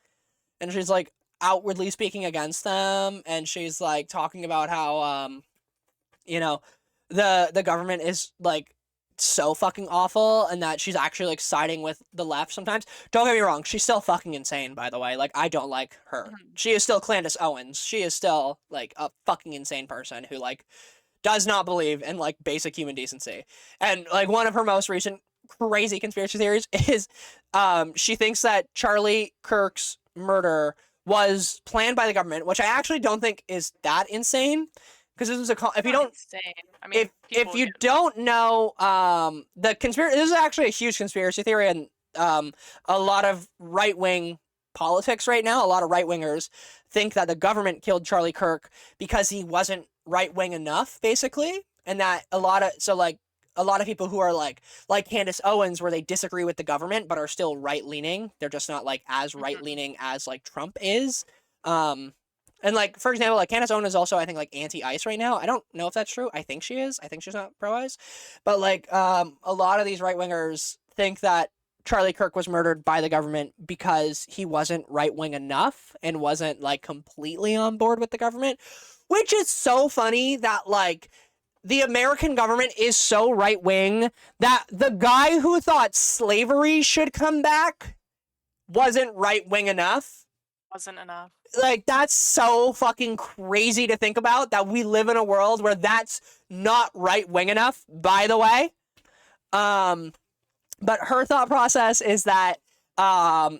And she's, like, outwardly speaking against them. And she's, like, talking about how, you know, the government is, like, so fucking awful and that she's actually like siding with the left sometimes. Don't get me wrong, she's still fucking insane, by the way. Like, I don't like her. She is still Clandis Owens. She is still like a fucking insane person who like does not believe in like basic human decency. And like one of her most recent crazy conspiracy theories is she thinks that Charlie Kirk's murder was planned by the government, which I actually don't think is that insane. Because this is if you don't, insane. I mean, if you don't know, the conspiracy, this is actually a huge conspiracy theory, and a lot of right wing politics right now, a lot of right wingers think that the government killed Charlie Kirk because he wasn't right wing enough, basically, and that a lot of people who are like Candace Owens, where they disagree with the government but are still right leaning, they're just not like as right leaning as like Trump is. And, like, for example, like, Candace Owens is also, I think, like, anti-ICE right now. I don't know if that's true. I think she is. I think she's not pro-ICE. But, like, a lot of these right-wingers think that Charlie Kirk was murdered by the government because he wasn't right-wing enough and wasn't, like, completely on board with the government. Which is so funny that, like, the American government is so right-wing that the guy who thought slavery should come back wasn't right-wing enough. Wasn't enough. Like, that's so fucking crazy to think about, that we live in a world where that's not right-wing enough, by the way. But her thought process is that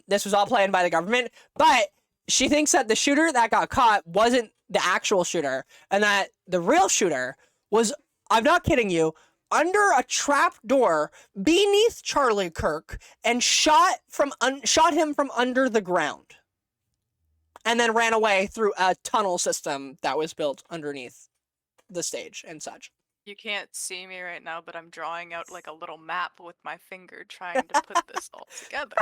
this was all planned by the government, but she thinks that the shooter that got caught wasn't the actual shooter, and that the real shooter was, I'm not kidding you, under a trap door beneath Charlie Kirk and shot him from under the ground, and then ran away through a tunnel system that was built underneath the stage and such. You can't see me right now, but I'm drawing out like a little map with my finger trying to put this all together.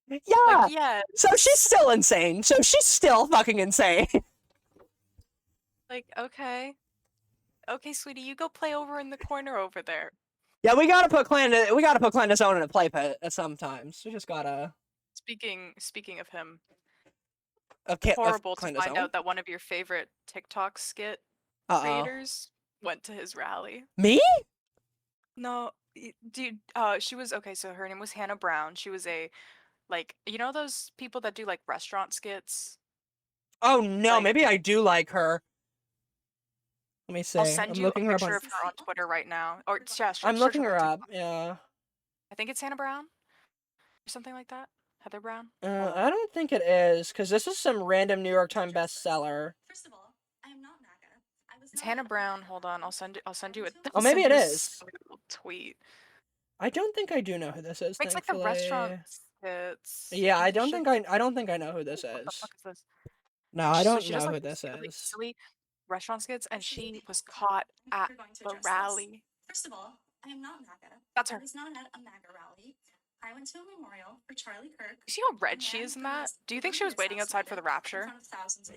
Yeah. Like, yeah. So she's still insane. So she's still fucking insane. Like, okay. Okay, sweetie, you go play over in the corner over there. Yeah, we gotta put Clandis Zone in a play pit at sometimes. We just gotta. Speaking of him, Okay. horrible to find out that one of your favorite TikTok skit creators went to his rally. Me? No, dude. She was okay. So her name was Hannah Brown. She was a, like, you know those people that do like restaurant skits. Oh no, Like, maybe I do like her. Let me see. I'll send I'm you a looking her up picture on. of her on Twitter right now. Or yeah, I'm search looking her on up. TikTok. Yeah. I think it's Hannah Brown, or something like that. Heather Brown. I don't think it is, because this is some random New York Times bestseller. First of all, I am not MAGA. It's Hannah Brown. Hold on, I'll send you a. Oh, maybe it is. Tweet. I don't think I do know who this is. Makes like the restaurant skits. Yeah, I don't think I know who this What the is. fuck is this? No, I So don't she know does, who like, this really is. silly restaurant skits, and she was caught at the rally. First of all, I am not MAGA. That's her. I was not at a MAGA rally. I went to a memorial for Charlie Kirk. You see how red she is in that? Do you think she was waiting outside for the Rapture? In front of thousands of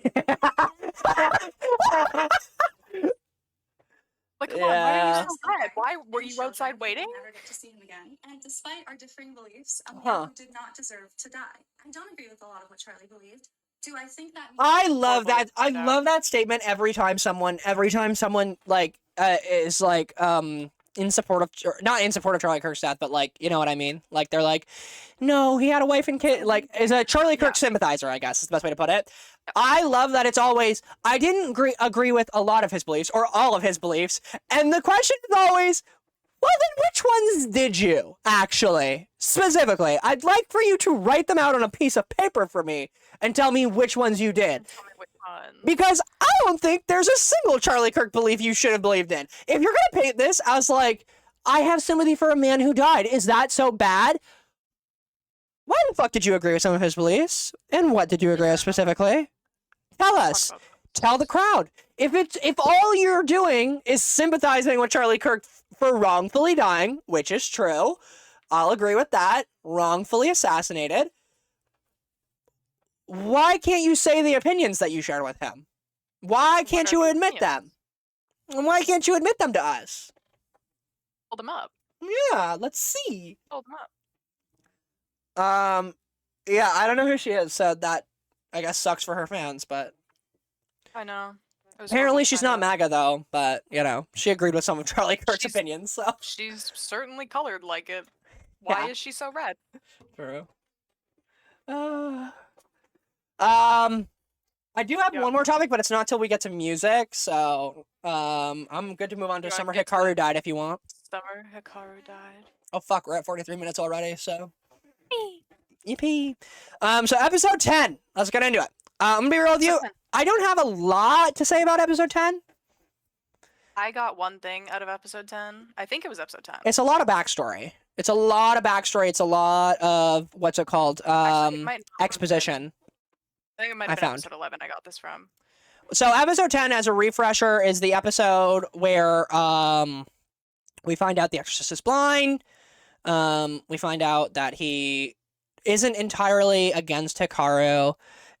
Like, come on, why are you so red? Why were you outside waiting? Never get to see him again. And despite our differing beliefs, a man who did not deserve to die. I don't agree with a lot of what Charlie believed. Do I think that? I love that. I love that statement every time someone like is like in support of, not in support of Charlie Kirk's death, but like, you know what I mean? Like, they're like, no, he had a wife and kid. Like, is a Charlie Kirk sympathizer, I guess is the best way to put it. I love that it's always, I didn't agree with a lot of his beliefs or all of his beliefs, and the question is always, well, then which ones did you actually? Specifically, I'd like for you to write them out on a piece of paper for me and tell me which ones you did. Tell me which one. Because I don't think there's a single Charlie Kirk belief you should have believed in. If you're gonna paint this as like, I have sympathy for a man who died, is that so bad? Why the fuck did you agree with some of his beliefs? And what did you agree with specifically? Tell us. Tell the crowd. If all you're doing is sympathizing with Charlie Kirk for wrongfully dying, which is true, I'll agree with that, wrongfully assassinated, why can't you say the opinions that you shared with him? Why can't you admit them? And why can't you admit them to us? Hold them up. Yeah, let's see. Hold them up. Yeah, I don't know who she is, so that, I guess, sucks for her fans, but I know. apparently she's not MAGA, though, but, you know, she agreed with some of Charlie Kirk's opinions, so. She's certainly colored like it. Why is she so red? True. I do have one more topic, but it's not till we get to music, so, I'm good to move on to Summer Hikaru died if you want. Summer Hikaru died. Oh, fuck, we're at 43 minutes already, so. Yippee. So episode 10, let's get into it. I'm gonna be real with you. I don't have a lot to say about episode 10. I got one thing out of episode 10. I think it was episode 10. It's a lot of backstory. It's a lot of, what's it called? Exposition. I think it might have been episode 11 I got this from. So episode 10, as a refresher, is the episode where we find out the exorcist is blind. We find out that he isn't entirely against Hikaru,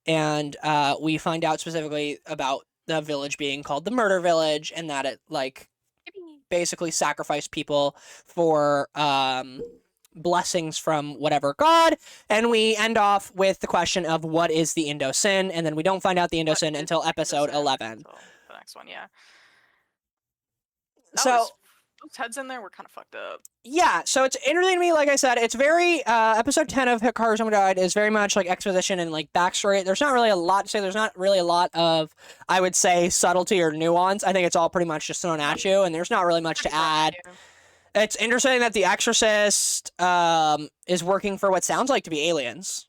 and we find out specifically about the village being called the Murder Village, and that it, like, basically sacrificed people for blessings from whatever god. And we end off with the question of what is the Indo Sin, and then we don't find out the Indo Sin until episode 11. The next one, yeah. So those heads in there were kind of fucked up. yeah, so it's interesting to me. Like I said, it's very episode 10 of Hikaru Summer Died is very much like exposition and like backstory. There's not really a lot to say. There's not really a lot of, I would say, subtlety or nuance. I think it's all pretty much just thrown at you, and there's not really much to add. It's interesting that the Exorcist is working for what sounds like to be aliens,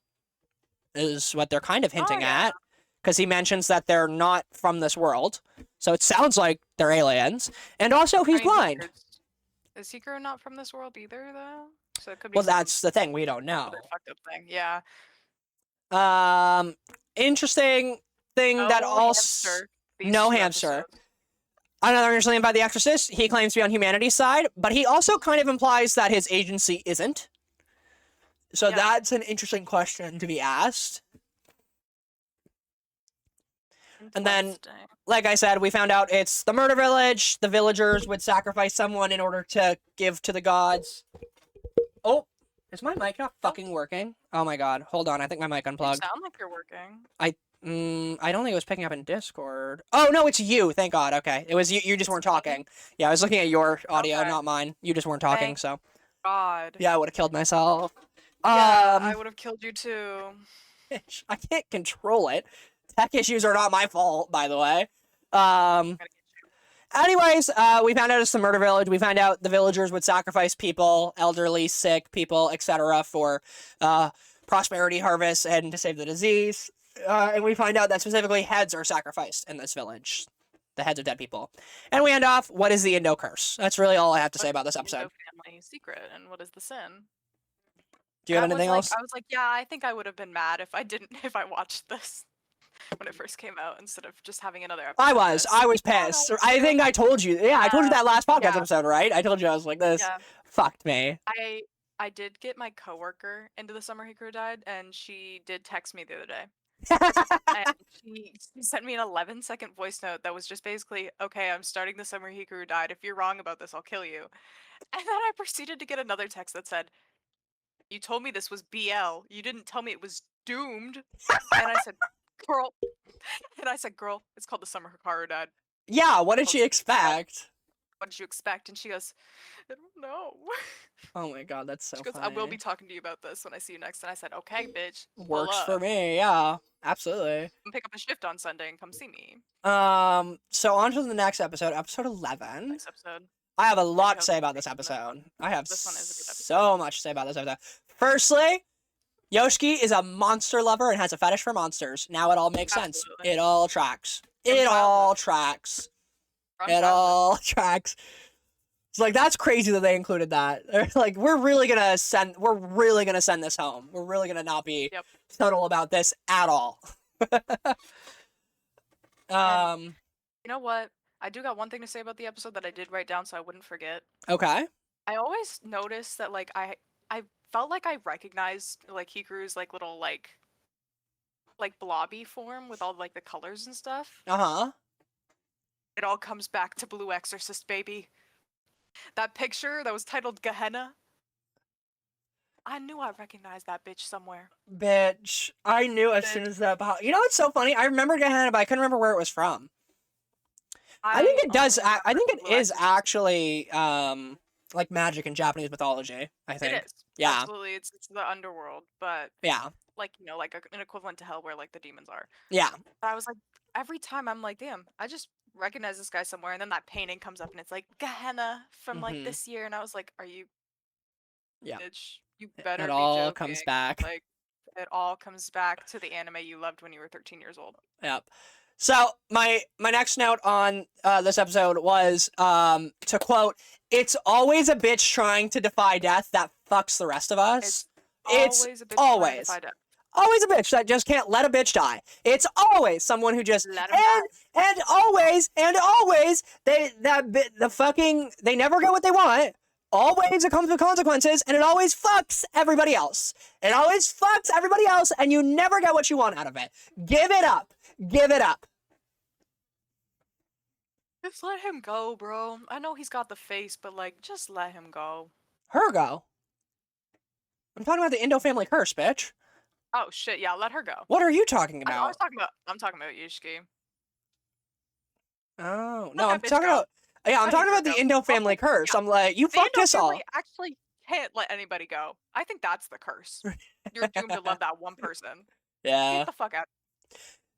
is what they're kind of hinting at, because he mentions that they're not from this world. So it sounds like they're aliens. And also, he's blind. Is Hikaru not from this world either, though? So it could be. Well, that's the thing. We don't know. Fucked up thing. Yeah. Interesting thing that also... No hamster. Another interesting thing about the Exorcist, he claims to be on humanity's side, but he also kind of implies that his agency isn't. So that's an interesting question to be asked. And then, like I said, we found out it's the murder village. The villagers would sacrifice someone in order to give to the gods. Oh, is my mic not fucking working? Oh my god, hold on, I think my mic unplugged. You sound like you're working. I don't think it was picking up in Discord. Oh, no, it's you. Thank God. Okay. It was you. You just weren't talking. Yeah, I was looking at your audio, not mine. You just weren't talking, Thank so. God. Yeah, I would have killed myself. Yeah, I would have killed you too. I can't control it. Tech issues are not my fault, by the way. Anyways, we found out it's the murder village. We found out the villagers would sacrifice people, elderly, sick people, etc., for prosperity harvest and to save the disease. And we find out that specifically heads are sacrificed in this village. The heads of dead people. And we end off, what is the Indo curse? That's really all I have to say about this episode. Indo family secret, and what is the sin? Do you have anything else? I was like, yeah, I think I would have been mad if I watched this when it first came out instead of just having another episode. I was pissed. I think I told you. Yeah, I told you that last podcast episode, right? I told you I was like, this fucked me. I did get my coworker into the summer Hikaru died, and she did text me the other day. And she sent me an 11-second voice note that was just basically, okay, I'm starting the summer Hikaru died. If you're wrong about this, I'll kill you. And then I proceeded to get another text that said, you told me this was BL. You didn't tell me it was doomed. And I said, girl. It's called the summer Hikaru died. Yeah, what did she expect? What did you expect? And she goes, I don't know. Oh my god, that's so She goes, funny. I will be talking to you about this when I see you next. And I said, okay, bitch. Works for me, yeah. Absolutely. Come pick up a shift on Sunday and come see me. So on to the next episode, episode 11. Next episode. I have a lot to say about this episode. I have so much to say about this episode. Firstly, Yoshiki is a monster lover and has a fetish for monsters. Now it all makes sense. It all tracks. It all tracks. It's like, that's crazy that they included that. They're like, we're really gonna send this home. We're really gonna not be subtle about this at all. You know what? I do got one thing to say about the episode that I did write down so I wouldn't forget. Okay. I always noticed that like I felt like I recognized like Hikaru's like little like blobby form with all like the colors and stuff. Uh-huh. It all comes back to Blue Exorcist, baby. That picture that was titled Gehenna. I knew I recognized that bitch somewhere. Bitch. I knew as soon as that popped. You know what's so funny? I remember Gehenna, but I couldn't remember where it was from. I think it does. I think it is actually like magic in Japanese mythology. I think. It is. Yeah. Absolutely, it's the underworld, but yeah, like like an equivalent to hell where like the demons are. Yeah. But I was like, every time I'm like, damn, I just recognize this guy somewhere, and then that painting comes up and it's like Gehenna from like this year, and I was like, are you? Yeah. Bitch, you better. It be all joking. comes back. Like, it all comes back to the anime you loved when you were 13 years old. Yep. So my next note on this episode was to quote, "It's always a bitch trying to defy death that fucks the rest of us." It's always a bitch that just can't let a bitch die. It's always someone who just and always they never get what they want. Always it comes with consequences, and it always fucks everybody else. It always fucks everybody else, and you never get what you want out of it. Give it up. Give it up. Just let him go, bro. I know he's got the face, but like, just let him go. Her go. I'm talking about the Indo family curse, bitch. Oh shit, yeah, let her go. What are you talking about? I'm talking about Yushiki. Oh no, I'm talking about Yeah, I'm Out of talking here, about the go. Indo family curse. Yeah. I'm like, you The fucked Indo us all. family actually can't let anybody go. I think that's the curse. You're doomed to love that one person. Yeah. Get the fuck out.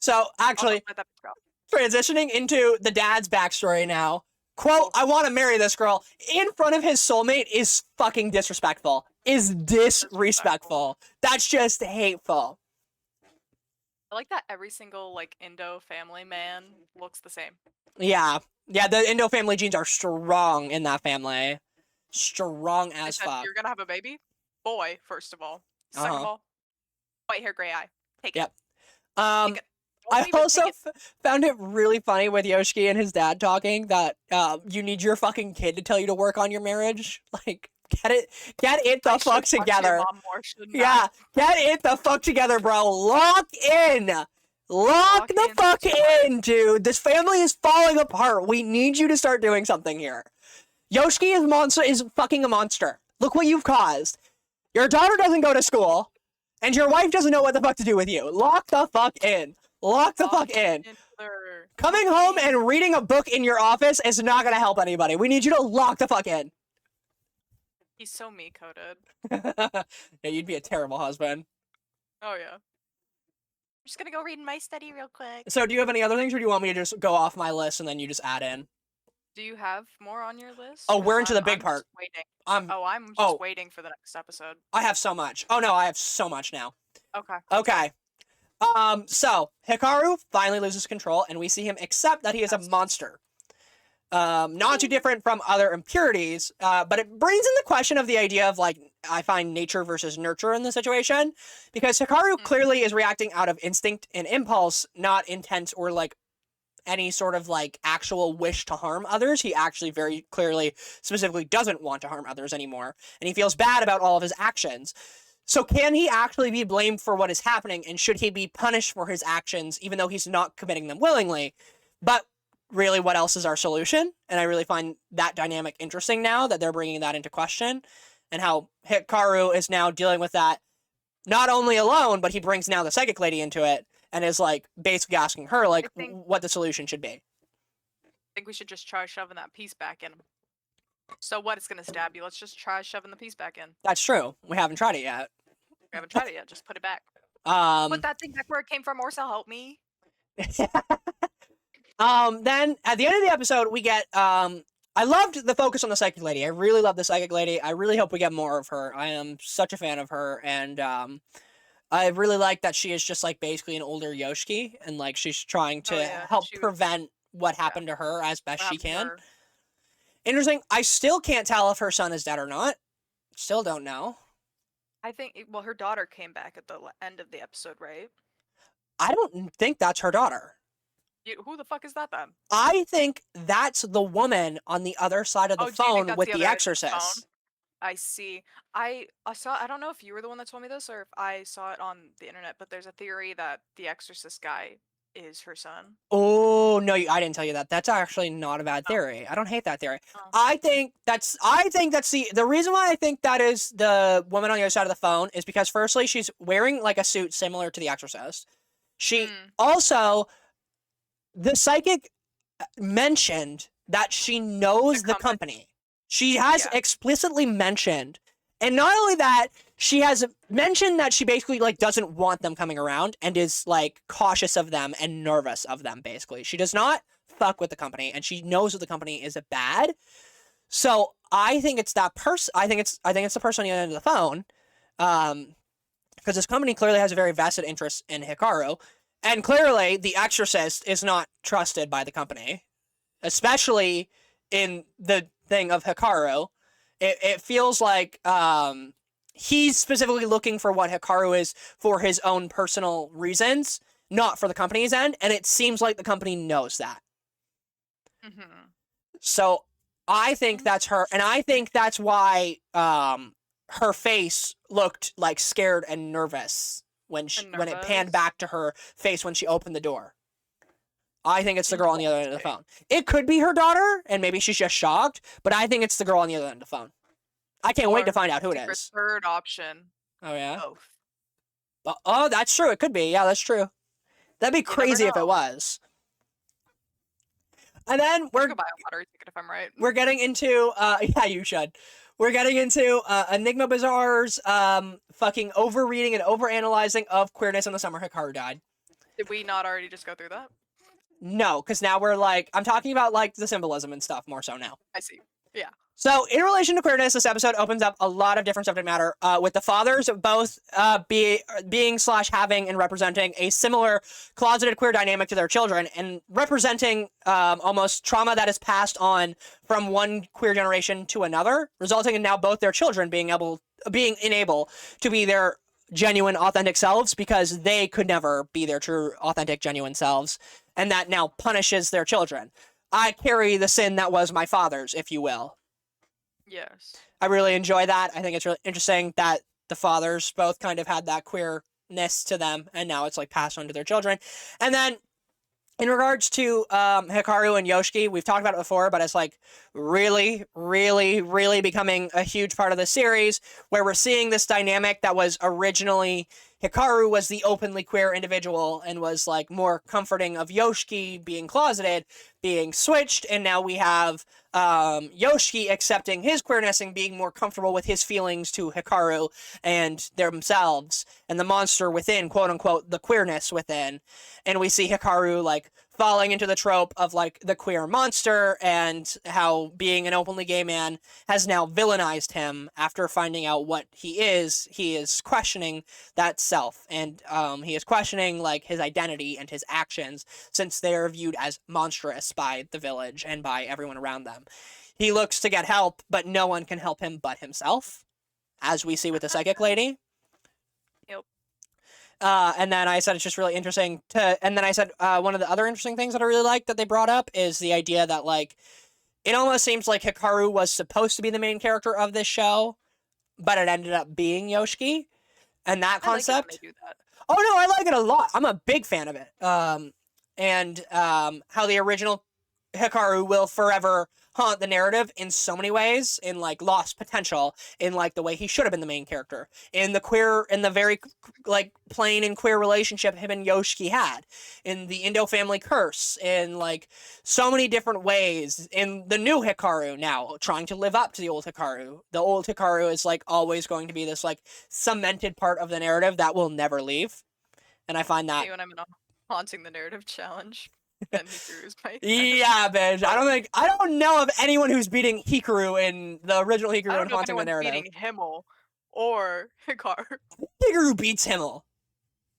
So Also, actually, let that bitch go. transitioning into the dad's backstory now. Quote, Oh. I want to marry this girl in front of his soulmate is fucking disrespectful. Is disrespectful. That's just hateful. I like that every single like Indo family man looks the same. Yeah. Yeah, the Indo family genes are strong in that family. Strong They as said, fuck. you're gonna have a baby? Boy, first of all. Second of all, white hair, gray eye. Take Yep. it. Take it. Don't I even also take it. found it really funny with Yoshiki and his dad talking that you need your fucking kid to tell you to work on your marriage. Like, get it the I fuck should talk to your together. mom more, shouldn't Yeah, I? get it the fuck together, bro. Lock in. Lock the in fuck to it. in, dude. This family is falling apart. We need you to start doing something here. Yoshiki is fucking a monster. Look what you've caused. Your daughter doesn't go to school, and your wife doesn't know what the fuck to do with you. Lock the fuck in. Lock the fuck in. Coming home and reading a book in your office is not gonna help anybody. We need you to lock the fuck in. He's so me-coded. Yeah, you'd be a terrible husband. Oh yeah. I'm just gonna go read in my study real quick. So do you have any other things, or do you want me to just go off my list and then you just add in? Do you have more on your list? Oh, we're into the big I'm part. just waiting. I'm just waiting for the next episode. I have so much. Oh no, I have so much now. Okay. Okay. So Hikaru finally loses control, and we see him accept that he is a monster. Not too different from other impurities, but it brings in the question of the idea of, like, I find nature versus nurture in the situation, because Hikaru clearly is reacting out of instinct and impulse, not intent or, like, any sort of, like, actual wish to harm others. He actually very clearly, specifically doesn't want to harm others anymore, and he feels bad about all of his actions. So can he actually be blamed for what is happening, and should he be punished for his actions, even though he's not committing them willingly? But really, what else is our solution? And I really find that dynamic interesting now that they're bringing that into question, and how Hikaru is now dealing with that not only alone, but he brings now the psychic lady into it and is, like, basically asking her, like, what the solution should be. I think we should just try shoving that piece back in him. So what? It's gonna stab you. Let's just try shoving the piece back in. That's true. We haven't tried it yet. We haven't tried it yet. Just put it back. Put that thing back where it came from, or so help me. Then at the end of the episode, we get I loved the focus on the psychic lady. I really love the psychic lady. I really hope we get more of her. I am such a fan of her, and I really like that she is just, like, basically an older Yoshiki, and, like, she's trying to help prevent what happened to her as best she can. Interesting. I still can't tell if her son is dead or not. Still don't know. I think, well, her daughter came back at the end of the episode, right? I don't think that's her daughter. Who the fuck is that then? I think that's the woman on the other side of the phone with the exorcist. I see. I saw, I don't know if you were the one that told me this or if I saw it on the internet, but there's a theory that the exorcist guy is her son. Oh, no, I didn't tell you that. That's actually not a bad theory. I don't hate that theory. I think that's the reason why I think that is the woman on the other side of the phone is because, firstly, she's wearing, like, a suit similar to the exorcist. She also, the psychic mentioned that she knows the company. She has explicitly mentioned, and not only that, she has mentioned that she basically, like, doesn't want them coming around and is, like, cautious of them and nervous of them, basically. She does not fuck with the company, and she knows that the company is bad. So I think it's that person. I think it's the person on the other end of the phone, because this company clearly has a very vested interest in Hikaru, and clearly the exorcist is not trusted by the company, especially in the thing of Hikaru. It feels like he's specifically looking for what Hikaru is for his own personal reasons, not for the company's end, and it seems like the company knows that. So I think that's her, and I think that's why her face looked, like, scared and nervous when it panned back to her face when she opened the door. I think it's the girl on the other end of the phone. It could be her daughter, and maybe she's just shocked, but I think it's the girl on the other end of the phone. I can't wait to find out who it is. Third option. Oh, yeah? Both. Oh, that's true. It could be. Yeah, that's true. That'd be crazy if it was. And then I we're should go buy a lottery ticket if I'm right. we're getting into yeah, you should. We're getting into Enigma Bazaar's fucking overreading and overanalyzing of queerness in the summer Hikaru died. Did we not already just go through that? No, because now we're like, I'm talking about like the symbolism and stuff more so now. I see. Yeah. So, in relation to queerness, this episode opens up a lot of different subject matter, with the fathers both being / having and representing a similar closeted queer dynamic to their children, and representing almost trauma that is passed on from one queer generation to another, resulting in now both their children being unable to be their genuine, authentic selves because they could never be their true, authentic, genuine selves, and that now punishes their children. I carry the sin that was my father's, if you will. Yes. I really enjoy that. I think it's really interesting that the fathers both kind of had that queerness to them, and now it's like passed on to their children. And then in regards to Hikaru and Yoshiki, we've talked about it before, but it's like really, really, really becoming a huge part of the series, where we're seeing this dynamic that was originally Hikaru was the openly queer individual and was like more comforting of Yoshiki being closeted, being switched, and now we have Yoshiki accepting his queerness and being more comfortable with his feelings to Hikaru and themselves and the monster within, quote unquote, the queerness within. And we see Hikaru like falling into the trope of like the queer monster, and how being an openly gay man has now villainized him after finding out what he is. He is questioning that self, and he is questioning like his identity and his actions, since they are viewed as monstrous by the village and by everyone around them. He looks to get help, but no one can help him but himself, as we see with the psychic lady. Yep. And then I said it's just really interesting and then I said one of the other interesting things that I really like that they brought up is the idea that like it almost seems like Hikaru was supposed to be the main character of this show, but it ended up being Yoshiki, and that concept. I like it when they do that. Oh no, I like it a lot. I'm a big fan of it. And how the original Hikaru will forever haunt the narrative in so many ways, in like lost potential, in like the way he should have been the main character, in the very like plain and queer relationship him and Yoshiki had, in the Indo family curse, in like so many different ways, in the new Hikaru now trying to live up to the old Hikaru. The old Hikaru is like always going to be this like cemented part of the narrative that will never leave. And I find that when I'm in a haunting the narrative challenge, then Hikaru is my yeah, bitch. I don't know of anyone who's beating Hikaru in the original Hikaru I don't and know if haunting the anyone's narrative. beating Himmel or Hikaru. Hikaru beats Himmel.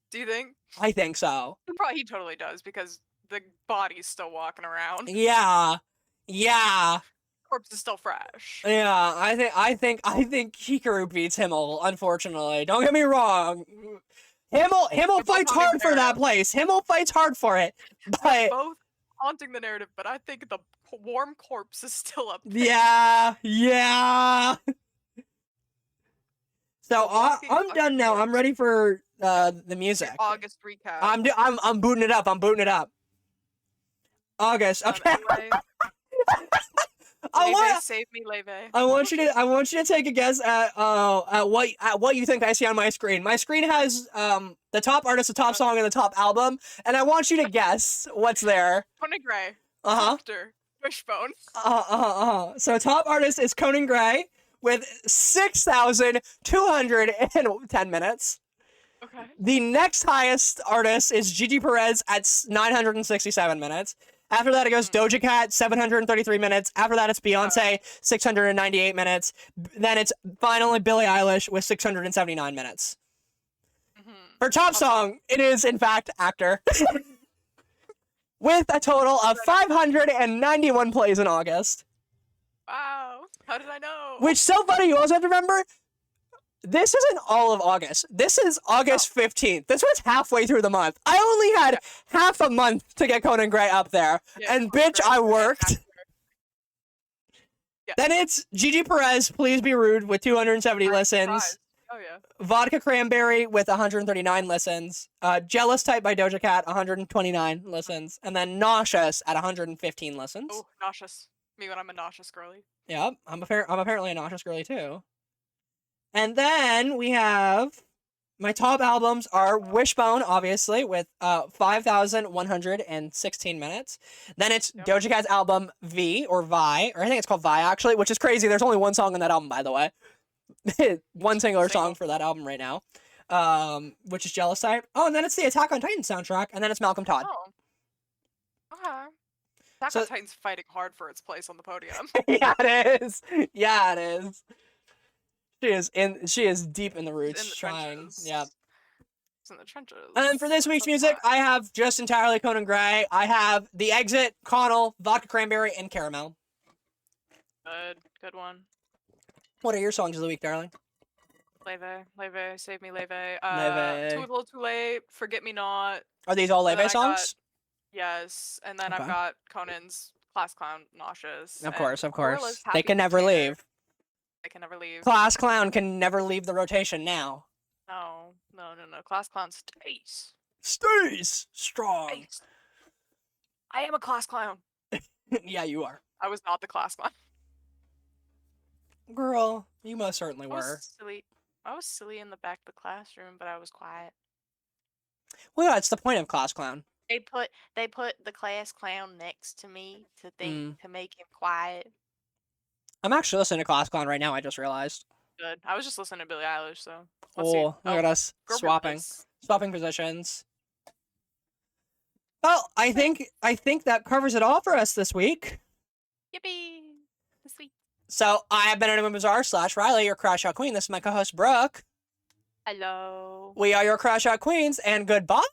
Do you think? I think so. He totally does, because the body's still walking around. Yeah. Corpse is still fresh. Yeah, I think Hikaru beats Himmel, unfortunately. Don't get me wrong. Himmel fights hard for that place. Himmel fights hard for it. But both haunting the narrative, but I think the warm corpse is still up there. Yeah. So I'm done now. I'm ready for the music. August recap. I'm booting it up. August. Okay. Leve, save me, Leve. I want you to take a guess at what you think I see on my screen. My screen has the top artist, the top song, and the top album, and I want you to guess what's there. Conan Gray. Uh-huh. Doctor Wishbone. So top artist is Conan Gray with 6,210 minutes. Okay. The next highest artist is Gigi Perez at 967 minutes. After that, it goes Doja Cat, 733 minutes. After that, it's Beyonce, 698 minutes. Then it's finally Billie Eilish with 679 minutes. For top song, it is, in fact, Actor. With a total of 591 plays in August. Wow. How did I know? Which, so funny, you also have to remember, this isn't all of August. This is August 15th. This was halfway through the month. I only had half a month to get Conan Gray up there. And bitch, I worked. Then it's Gigi Perez, Please Be Rude with 270 listens. Oh, yeah. Vodka Cranberry with 139 listens. Jealous Type by Doja Cat, 129 listens. And then Nauseous at 115 listens. Oh, nauseous. Me when I'm a nauseous girly. Yep, I'm apparently a nauseous girly too. And then we have My top albums are Wishbone, obviously, with 5,116 minutes. Then it's Yep. Doja Cat's album Vi, or Vi, or I think it's called Vi, actually, which is crazy. There's only one song on that album, by the way. One singular song for that album right now, which is Jealous Type. Oh, and then it's the Attack on Titan soundtrack, and then it's Malcolm Todd. Oh. Okay. Attack So- on Titan's fighting hard for its place on the podium. Yeah, it is. Yeah, it is. She is deep in the roots, in the trying. trenches. Yeah. It's in the trenches. And then for this week's music, I have just entirely Conan Gray. I have The Exit, Connell, Vodka Cranberry, and Caramel. Good one. What are your songs of the week, darling? Leve, Save Me Leve. Leve. Too Little Too Late, Forget Me Not. Are these all And then Leve I got- songs? Yes, and then Okay. I've got Conan's Class Clown Nauseous. Of and course. Gorilla's They Happy can never Container. leave. They can never leave. Class Clown can never leave the rotation now. No. Class Clown stays. Stays strong. Stays. I am a class clown. Yeah, you are. I was not the class clown. Girl, you most certainly I were. was silly. I was silly in the back of the classroom, but I was quiet. Well, that's the point of Class Clown. They put the class clown next to me to to make him quiet. I'm actually listening to Class Clown right now, I just realized. Good. I was just listening to Billie Eilish, so Oh, look at us swapping positions. Well, I think that covers it all for us this week. Yippee! This week. So I have been Enigma Bazaar / Riley, your Crashout Queen. This is my co-host Brooke. Hello. We are your Crashout Queens, and goodbye.